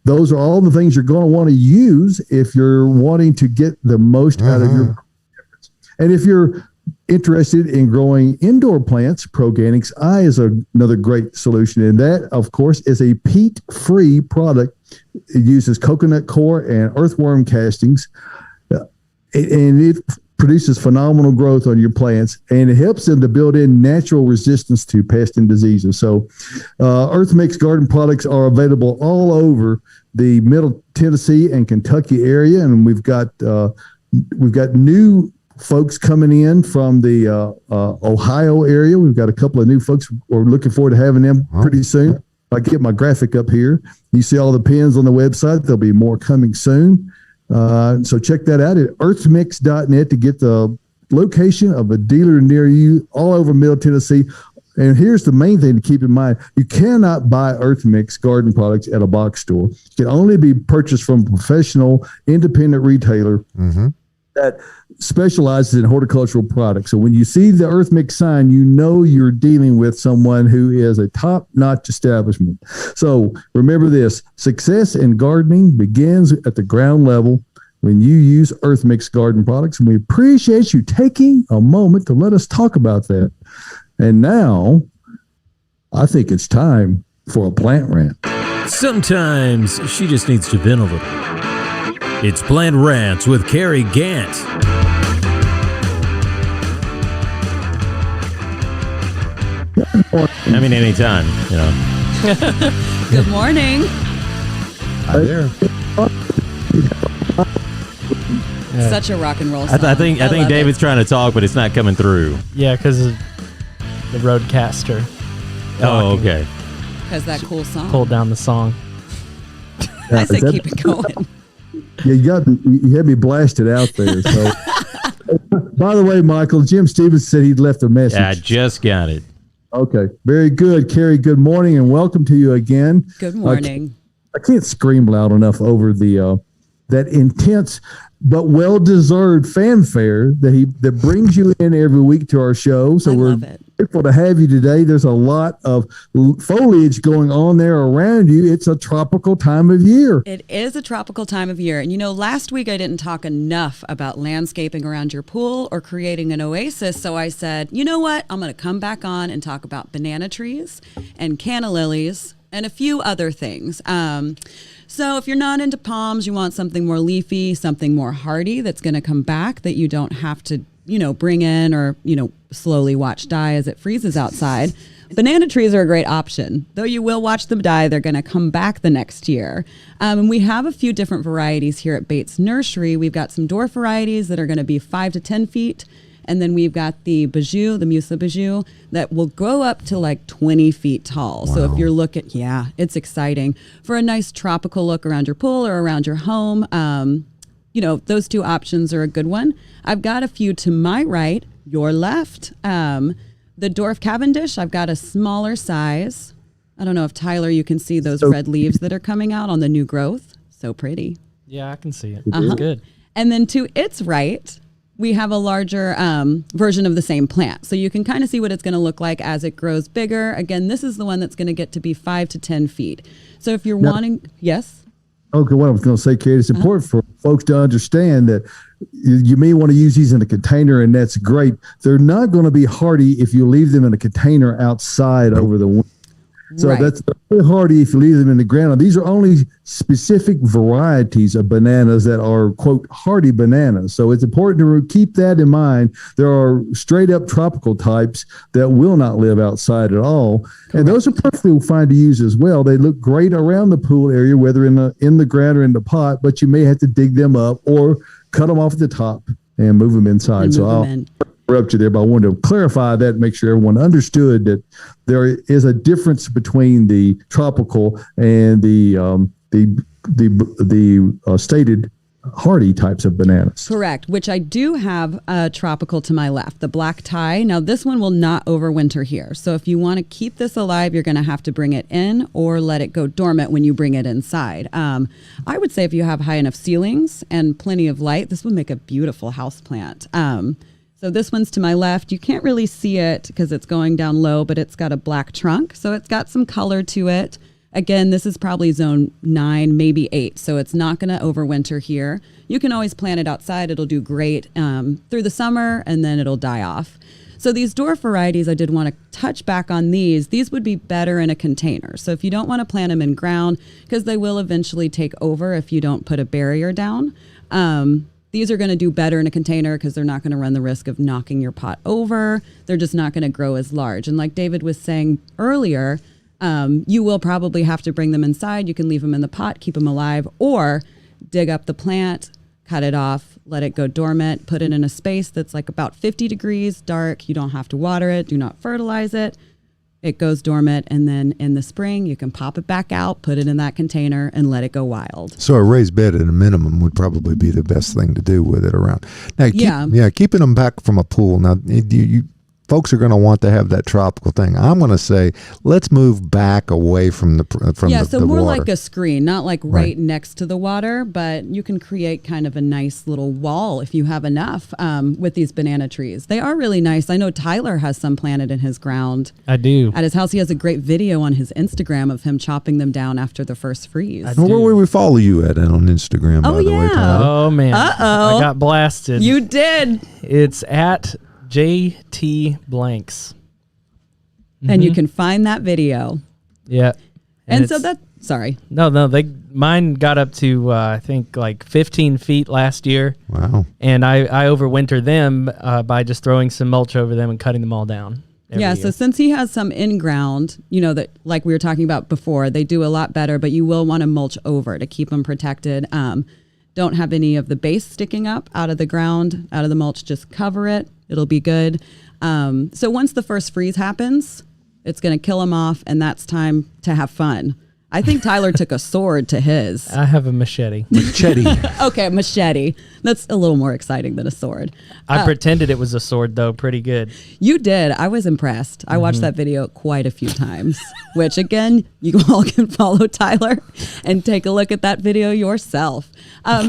Those are all the things you're going to want to use if you're wanting to get the most out of your efforts. And if you're interested in growing indoor plants, Proganics I is another great solution. And that, of course, is a peat-free product. It uses coconut coir and earthworm castings, and it produces phenomenal growth on your plants, and it helps them to build in natural resistance to pests and diseases. So Earth Mix garden products are available all over the Middle Tennessee and Kentucky area, and we've got new folks coming in from the Ohio area. We've got a couple of new folks. We're looking forward to having them pretty soon. I get my graphic up here. You see all the pins on the website. There'll be more coming soon. So check that out at earthmix.net to get the location of a dealer near you all over Middle Tennessee. And here's the main thing to keep in mind. You cannot buy Earth Mix garden products at a box store. It can only be purchased from a professional, independent retailer that specializes in horticultural products. So when you see the Earth Mix sign, you know you're dealing with someone who is a top-notch establishment. So remember this: success in gardening begins at the ground level when you use Earth Mix garden products, and we appreciate you taking a moment to let us talk about that. And now, I think it's time for a plant rant.
Sometimes she just needs to vent a little. It's Plant Rants with Cary Gant. I mean, anytime,
Good morning.
Hi there.
Such a rock and roll song.
I think David's trying to talk, but it's not coming through.
Yeah, because of the roadcaster.
Oh, okay.
Because that cool song.
Pulled down the song.
I said keep it going.
Yeah, you had me blasted out there. So, by the way, Michael, Jim Stevens said he'd left a message.
Yeah, I just got it.
Okay, very good, Cary. Good morning, and welcome to you again.
Good morning.
I can't scream loud enough over the that intense but well-deserved fanfare that brings you in every week to our show. So we're grateful to have you today. There's a lot of foliage going on there around you. It's a tropical time of year.
It is a tropical time of year. And last week I didn't talk enough about landscaping around your pool or creating an oasis. So I said, you know what? I'm going to come back on and talk about banana trees and canna lilies and a few other things. So if you're not into palms, you want something more leafy, something more hardy that's going to come back that you don't have to, bring in or, slowly watch die as it freezes outside. Banana trees are a great option. Though you will watch them die, they're going to come back the next year. And we have a few different varieties here at Bates Nursery. We've got some dwarf varieties that are going to be 5 to 10 feet. And then we've got the bijou, the Musa bijou, that will grow up to like 20 feet tall. Wow. So if you're looking, it's exciting. For a nice tropical look around your pool or around your home, those two options are a good one. I've got a few to my right, your left. The Dwarf Cavendish, I've got a smaller size. I don't know if, Tyler, you can see those red leaves that are coming out on the new growth. So pretty.
Yeah, I can see it. It's good.
And then to its right, we have a larger version of the same plant. So you can kind of see what it's going to look like as it grows bigger. Again, this is the one that's going to get to be 5 to 10 feet. So if you're wanting, yes?
Okay, what I was going to say, Kate, it's important for folks to understand that you may want to use these in a container, and that's great. They're not going to be hardy if you leave them in a container outside over the winter. So
Right.
that's very hardy if you leave them in the ground. Now, these are only specific varieties of bananas that are, quote, hardy bananas. So it's important to keep that in mind. There are straight up tropical types that will not live outside at all. Correct. And those are perfectly fine to use as well. They look great around the pool area, whether in the ground or in the pot, but you may have to dig them up or cut them off at the top and move them inside. So I'll interrupt you there, but I wanted to clarify that and make sure everyone understood that there is a difference between the tropical and the stated hardy types of bananas.
Correct, which I do have a tropical to my left, the black tie. Now this one will not overwinter here. So if you want to keep this alive, you're going to have to bring it in or let it go dormant when you bring it inside. I would say if you have high enough ceilings and plenty of light, this would make a beautiful house plant. So this one's to my left. You can't really see it because it's going down low, but it's got a black trunk. So it's got some color to it. Again, this is probably zone 9, maybe 8, so it's not going to overwinter here. You can always plant it outside. It'll do great through the summer, and then it'll die off. So these dwarf varieties, I did want to touch back on these. These would be better in a container. So if you don't want to plant them in ground, because they will eventually take over if you don't put a barrier down, these are going to do better in a container because they're not going to run the risk of knocking your pot over. They're just not going to grow as large. And like David was saying earlier, you will probably have to bring them inside. You can leave them in the pot, keep them alive, or dig up the plant, cut it off, let it go dormant, put it in a space that's like about 50 degrees dark. You don't have to water it. Do not fertilize it. It goes dormant, and then in the spring, you can pop it back out, put it in that container, and let it go wild.
So a raised bed at a minimum would probably be the best thing to do with it around. Now, keeping them back from a pool. Now, folks are going to want to have that tropical thing. I'm going to say let's move back away from the
more
water.
like a screen, not like right next to the water, but you can create kind of a nice little wall if you have enough with these banana trees. They are really nice. I know Tyler has some planted in his ground.
I do.
At his house, he has a great video on his Instagram of him chopping them down after the first freeze.
Where will we follow you at on Instagram, by the way, Tyler?
Oh, man. I got blasted.
You did.
It's at JT Blanks.
And you can find that video.
Yeah.
And so that, sorry.
No, mine got up to, I think, like 15 feet last year.
Wow.
And I overwinter them by just throwing some mulch over them and cutting them all down.
Yeah, so since he has some in ground, that like we were talking about before, they do a lot better, but you will want to mulch over to keep them protected. Don't have any of the base sticking up out of the ground, out of the mulch, just cover it. It'll be good. So once the first freeze happens, it's going to kill them off, and that's time to have fun. I think Tyler took a sword to his.
I have a machete.
Okay, machete. That's a little more exciting than a sword.
I pretended it was a sword, though, pretty good.
You did. I was impressed. I watched that video quite a few times, which, again, you all can follow Tyler and take a look at that video yourself.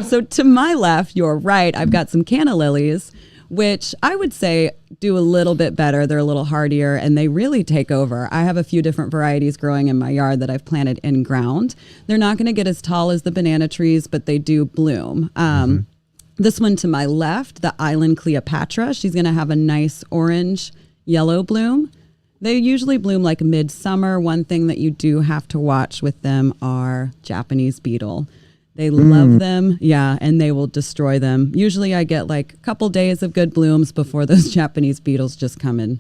So to my left, you're right, I've got some Canna Lilies, which I would say do a little bit better. They're a little hardier, and they really take over. I have a few different varieties growing in my yard that I've planted in ground. They're not going to get as tall as the banana trees, but they do bloom. This one to my left, the Island Cleopatra, she's going to have a nice orange yellow bloom. They usually bloom like midsummer. One thing that you do have to watch with them are Japanese beetle. They love them, and they will destroy them. Usually I get like a couple days of good blooms before those Japanese beetles just come and,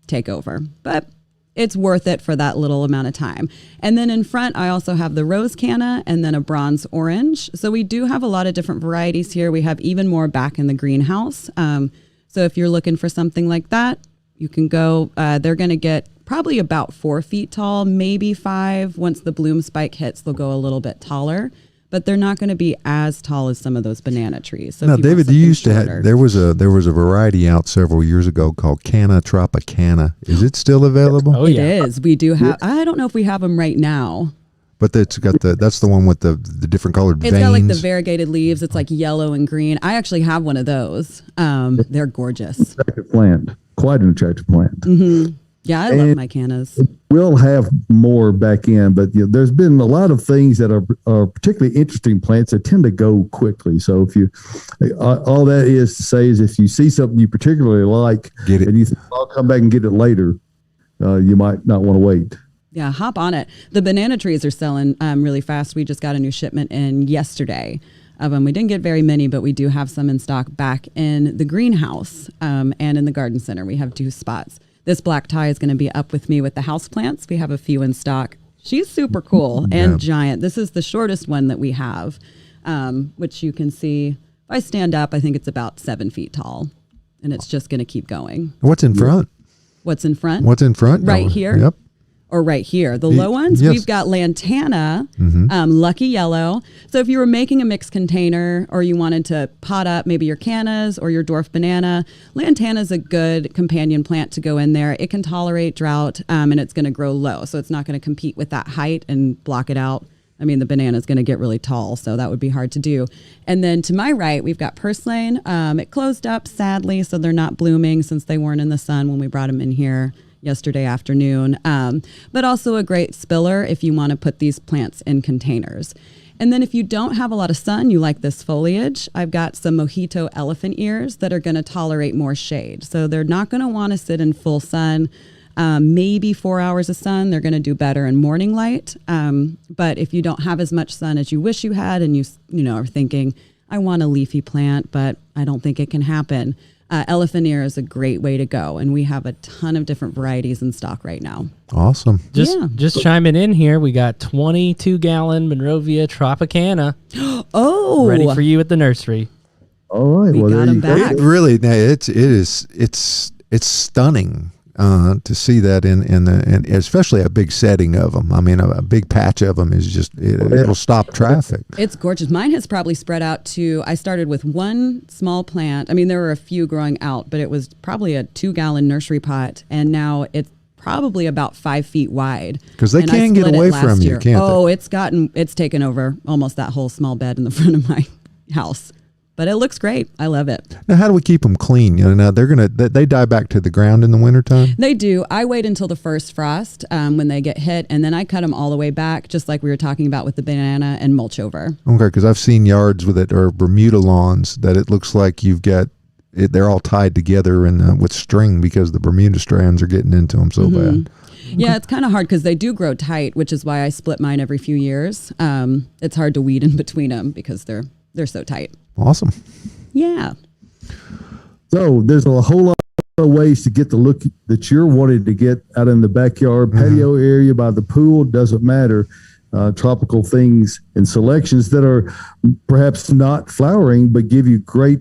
take over. But it's worth it for that little amount of time. And then in front, I also have the rose canna and then a bronze orange. So we do have a lot of different varieties here. We have even more back in the greenhouse. So if you're looking for something like that, you can go. They're going to get probably about 4 feet tall, maybe 5. Once the bloom spike hits, they'll go a little bit taller, but they're not going to be as tall as some of those banana trees. So
now, David, you used to have, there was a variety out several years ago called Canna Tropicana. Is it still available?
Oh, yeah. It is. We do have, I don't know if we have them right now.
But that's the one with the different colored veins.
It's got like the variegated leaves. It's like yellow and green. I actually have one of those. They're gorgeous.
Attractive plant. Quite an attractive plant.
Mm-hmm. Yeah, I love my cannas.
We'll have more back in, but there's been a lot of things that are particularly interesting plants that tend to go quickly. So if you, all that is to say is if you see something you particularly like,
get it,
and you think, I'll come back and get it later, you might not want to wait.
Yeah, hop on it. The banana trees are selling really fast. We just got a new shipment in yesterday of them. We didn't get very many, but we do have some in stock back in the greenhouse and in the garden center. We have 2 spots. This black tie is going to be up with me with the house plants. We have a few in stock. She's super cool and giant. This is the shortest one that we have, which you can see. If I stand up, I think it's about 7 feet tall, and it's just going to keep going.
What's in front?
What's in front?
What's in front?
Right here?
Yep.
Or right here. The low ones,
yes.
We've got Lantana, Lucky Yellow. So if you were making a mixed container or you wanted to pot up maybe your cannas or your dwarf banana, Lantana is a good companion plant to go in there. It can tolerate drought and it's going to grow low. So it's not going to compete with that height and block it out. I mean, the banana is going to get really tall, so that would be hard to do. And then to my right, we've got Purslane. It closed up, sadly, so they're not blooming since they weren't in the sun when we brought them in here yesterday afternoon, but also a great spiller if you want to put these plants in containers. And then if you don't have a lot of sun, you like this foliage, I've got some mojito elephant ears that are going to tolerate more shade. So they're not going to want to sit in full sun, maybe 4 hours of sun. They're going to do better in morning light. But if you don't have as much sun as you wish you had and you know, are thinking, I want a leafy plant, but I don't think it can happen. Elephant ear is a great way to go, and we have a ton of different varieties in stock right now.
Awesome.
Just chiming in here, we got 22-gallon Monrovia Tropicana.
Oh,
ready for you at the nursery.
All right,
we got them back.
It's stunning to see that in especially a big setting of them. I mean, a big patch of them is just it'll stop traffic.
It's gorgeous. Mine has probably spread out to. I started with one small plant. I mean, there were a few growing out, but it was probably a 2-gallon nursery pot, and now it's probably about 5 feet wide.
Because they can get away from you, can't they?
It's taken over almost that whole small bed in the front of my house. But it looks great. I love it.
Now, how do we keep them clean? You know, now they die back to the ground in the wintertime?
They do. I wait until the first frost when they get hit, and then I cut them all the way back, just like we were talking about with the banana, and mulch over.
Okay, because I've seen yards with it, or Bermuda lawns, that it looks like you've got they're all tied together and with string because the Bermuda strands are getting into them so bad.
Yeah, it's kind of hard because they do grow tight, which is why I split mine every few years. It's hard to weed in between them because they're so tight.
Awesome.
Yeah.
So there's a whole lot of ways to get the look that you're wanting to get out in the backyard, patio area, by the pool, doesn't matter. Tropical things and selections that are perhaps not flowering, but give you great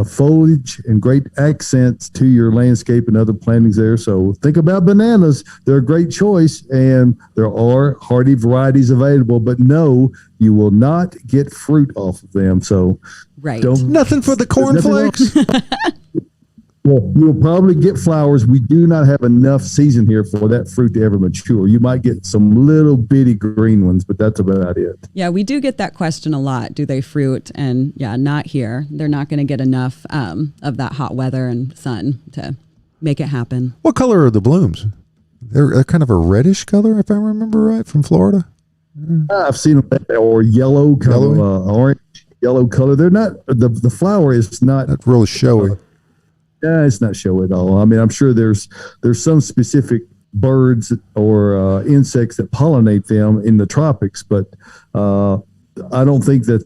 foliage and great accents to your landscape and other plantings there. So think about bananas. They're a great choice, and there are hardy varieties available, but no, you will not get fruit off of them. So
nothing for the cornflakes.
Well, you'll probably get flowers. We do not have enough season here for that fruit to ever mature. You might get some little bitty green ones, but that's about it.
Yeah, we do get that question a lot. Do they fruit? And yeah, not here. They're not going to get enough of that hot weather and sun to make it happen.
What color are the blooms? They're kind of a reddish color, if I remember right, from Florida.
I've seen them, or yellow, kind of orange, yellow color. They're not, the flower is not
really showy.
Yeah, it's not showy at all. I mean, I'm sure there's some specific birds or insects that pollinate them in the tropics, but I don't think that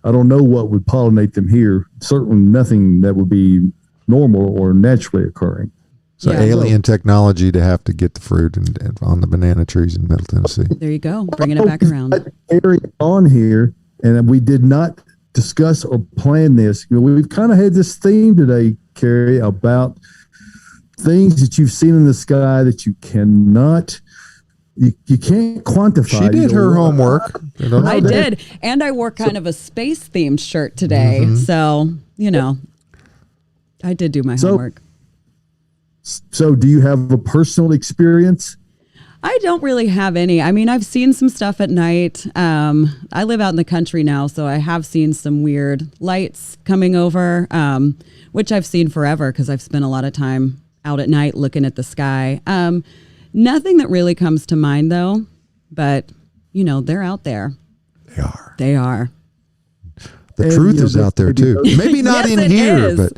I don't know what would pollinate them here. Certainly nothing that would be normal or naturally occurring.
So alien technology to have to get the fruit and on the banana trees in Middle Tennessee.
There you go, bringing it back around.
Cary on here, and we did not discuss or plan this. You know, we've kind of had this theme today, Cary, about things that you've seen in the sky that you cannot, you can't quantify.
She did her homework.
I did, and I wore kind of a space themed shirt today. So I did do my homework.
So do you have a personal experience?
I don't really have any. I mean, I've seen some stuff at night. I live out in the country now, so I have seen some weird lights coming over, which I've seen forever because I've spent a lot of time out at night looking at the sky. Nothing that really comes to mind, though, but, they're out there. They are.
The truth is out there, too. Maybe not in here, but...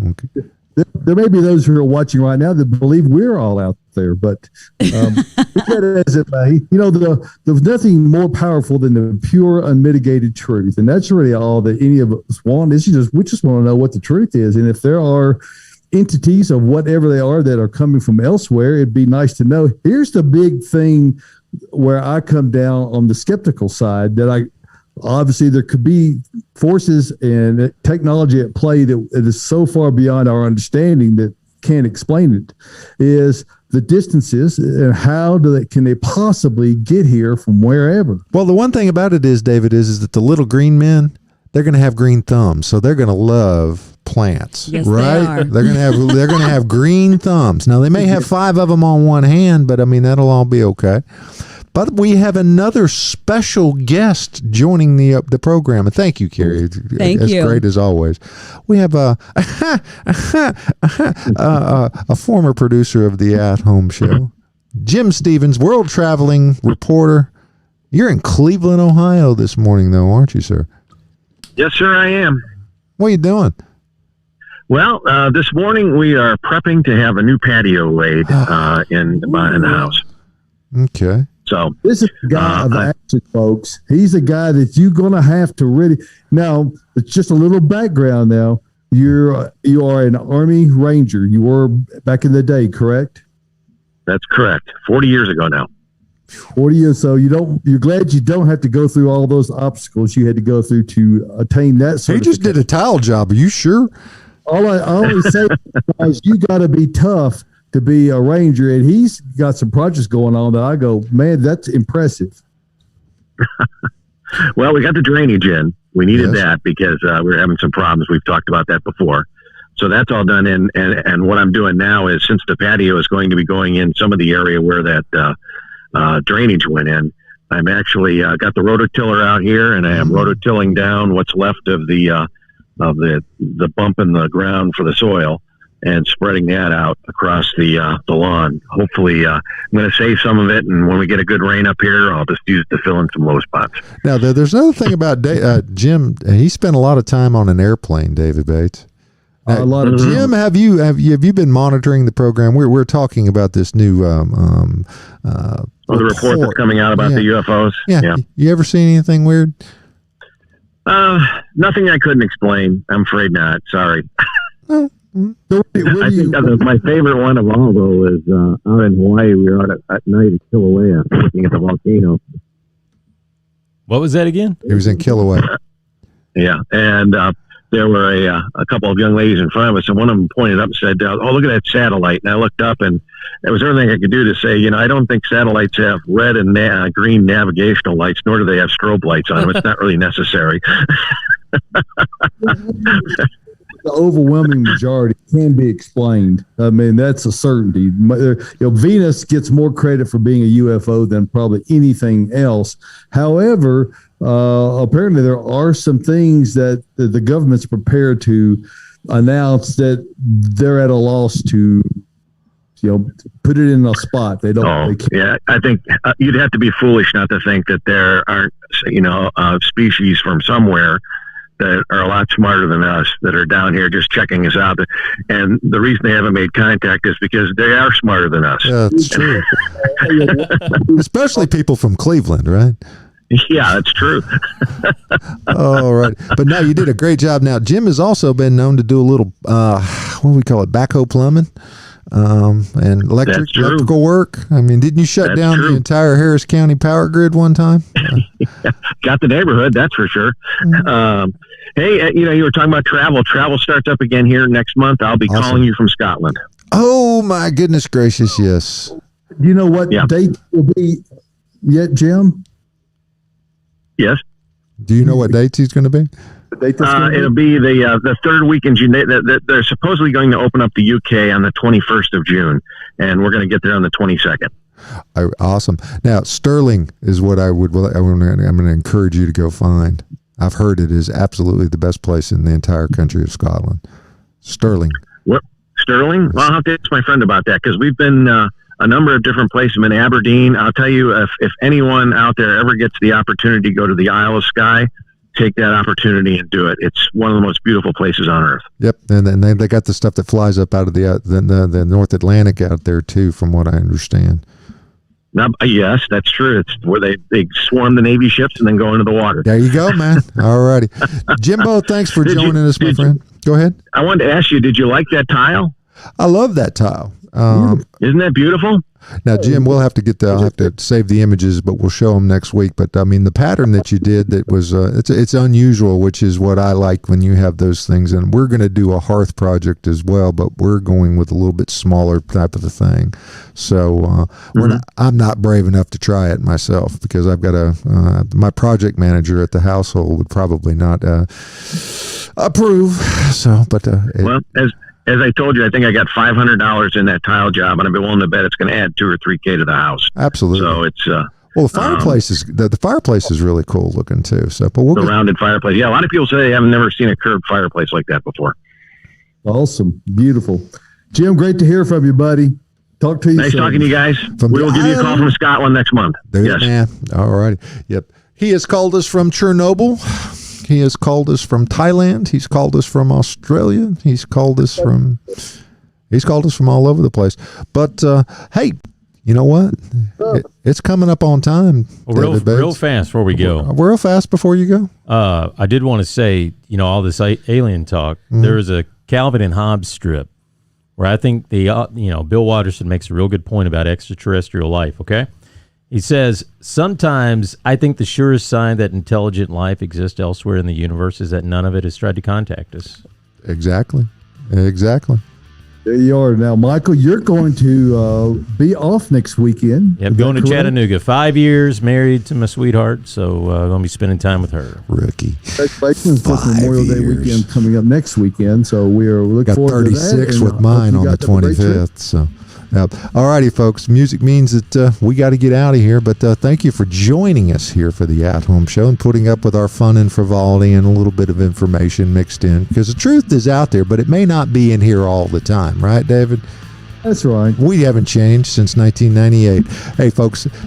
Okay.
There may be those who are watching right now that believe we're all out there. But that as it may, there's nothing more powerful than the pure, unmitigated truth, and that's really all that any of us want. Is we just want to know what the truth is, and if there are entities of whatever they are that are coming from elsewhere, it'd be nice to know. Here's the big thing where I come down on the skeptical side, that obviously there could be forces and technology at play that it is so far beyond our understanding that can't explain it, is the distances and how can they possibly get here from wherever.
Well, the one thing about it is, David, is that the little green men, they're going to have green thumbs, so they're going to love plants,
yes,
right? They're going to have green thumbs. Now, they may have 5 of them on one hand, but I mean, that'll all be okay. But we have another special guest joining the program. And thank you, Cary.
Thank you.
As great as always. We have a former producer of the At Home Show, Jim Stevens, world traveling reporter. You're in Cleveland, Ohio this morning, though, aren't you, sir?
Yes, sir, I am.
What are you doing?
Well, this morning we are prepping to have a new patio laid in the house.
Okay.
So
this is the guy of action, folks. He's a guy that you're going to have to really. Now, it's just a little background. Now, you are an Army Ranger. You were back in the day, correct?
That's correct. 40 years ago now.
40 years. So you're glad you don't have to go through all those obstacles you had to go through to attain that certification.
He just did a tile job. Are you sure?
I always say is you got to be tough to be a ranger, and he's got some projects going on that I go, man, that's impressive.
Well, we got the drainage in. We needed that because we were having some problems. We've talked about that before. So that's all done in. And what I'm doing now is, since the patio is going to be going in some of the area where that drainage went in, I'm actually got the rototiller out here, and I am rototilling down what's left of the bump in the ground for the soil, and spreading that out across the lawn. Hopefully, I'm going to save some of it, and when we get a good rain up here, I'll just use it to fill in some low spots.
Now, there's another thing about Jim. He spent a lot of time on an airplane, David Bates. Now, Jim, have you been monitoring the program? We're talking about this new
the report that's coming out about the UFOs.
Yeah. You ever seen anything weird?
Nothing I couldn't explain. I'm afraid not. Sorry. I think my favorite one of all, though, is out in Hawaii. We were out at night at Kilauea looking at the volcano.
What was that again?
It was in Kilauea.
Yeah, and there were a couple of young ladies in front of us, and one of them pointed up and said, "Oh, look at that satellite." And I looked up, and it was everything I could do to say, I don't think satellites have red and green navigational lights, nor do they have strobe lights on them. It's not really necessary.
The overwhelming majority can be explained. I mean, that's a certainty. Venus gets more credit for being a UFO than probably anything else. However, apparently there are some things that the government's prepared to announce that they're at a loss to, put it in a spot. They don't.
Yeah, I think you'd have to be foolish not to think that there aren't, species from somewhere that are a lot smarter than us that are down here just checking us out. And the reason they haven't made contact is because they are smarter than us.
Yeah, that's true. Especially people from Cleveland, right?
Yeah, that's true.
All right. But no, you did a great job. Now, Jim has also been known to do a little, what do we call it, backhoe plumbing and electrical work. I mean, didn't you shut down the entire Harris County power grid one time?
Got the neighborhood, that's for sure. Hey, you were talking about travel. Travel starts up again here next month. I'll be calling you from Scotland.
Oh, my goodness gracious, yes.
Do you know what date will be yet, Jim?
Yes.
Do you know what dates he's going to be?
It'll be the third week in June. They're supposedly going to open up the UK on the 21st of June, and we're going to get there on the 22nd.
Awesome. Now, Stirling is what I'm going to encourage you to go find. I've heard it is absolutely the best place in the entire country of Scotland. Stirling.
What? Stirling? Well, I'll have to ask my friend about that, because we've been a number of different places. I'm in Aberdeen. I'll tell you, if anyone out there ever gets the opportunity to go to the Isle of Skye, take that opportunity and do it. It's one of the most beautiful places on earth.
Yep, and then they got the stuff that flies up out of the North Atlantic out there too, from what I understand.
Now, yes, that's true. It's where they swarm the Navy ships and then go into the water.
There you go, man. All righty. Jimbo, thanks for joining us, my friend. Go ahead.
I wanted to ask you, did you like that tile?
I love that tile.
Isn't that beautiful?
Now, Jim, we'll have to I'll have to save the images, but we'll show them next week. But I mean, the pattern that you did, that was it's unusual, which is what I like when you have those things. And we're going to do a hearth project as well, but we're going with a little bit smaller type of a thing. So I'm not brave enough to try it myself, because I've got my project manager at the household would probably not approve. So, but
well, as I told you, I think I got $500 in that tile job, and I've been willing to bet it's going to add $2,000 or $3,000 to the house.
Absolutely.
So it's
well, the fireplace is the fireplace is really cool looking too. So, but
the rounded fireplace. Yeah, a lot of people say they haven't never seen a curved fireplace like that before.
Awesome, beautiful, Jim. Great to hear from you, buddy. Talk to you.
Nice talking to you guys. We will give you a call from Scotland next month.
Yes, man. All righty. Yep. He has called us from Chernobyl. He has called us from Thailand. He's called us from Australia. He's called us from all over the place. But hey, you know what? It's coming up on time.
Well, real fast before we go.
Real fast before you go.
I did want to say, all this alien talk. There is a Calvin and Hobbes strip where I think Bill Watterson makes a real good point about extraterrestrial life. Okay. He says, sometimes I think the surest sign that intelligent life exists elsewhere in the universe is that none of it has tried to contact us.
Exactly.
There you are. Now, Michael, you're going to be off next weekend.
Yeah, I'm going to Chattanooga. 5 years married to my sweetheart, so I'm going to be spending time with her.
Rookie.
Congratulations for Memorial Day weekend coming up next weekend, so we are looking forward to that.
Got 36 with mine on the 25th, so... All righty, folks. Music means that we got to get out of here, but thank you for joining us here for the At Home Show and putting up with our fun and frivolity and a little bit of information mixed in, because the truth is out there, but it may not be in here all the time, right, David?
That's right.
We haven't changed since 1998. Hey, folks,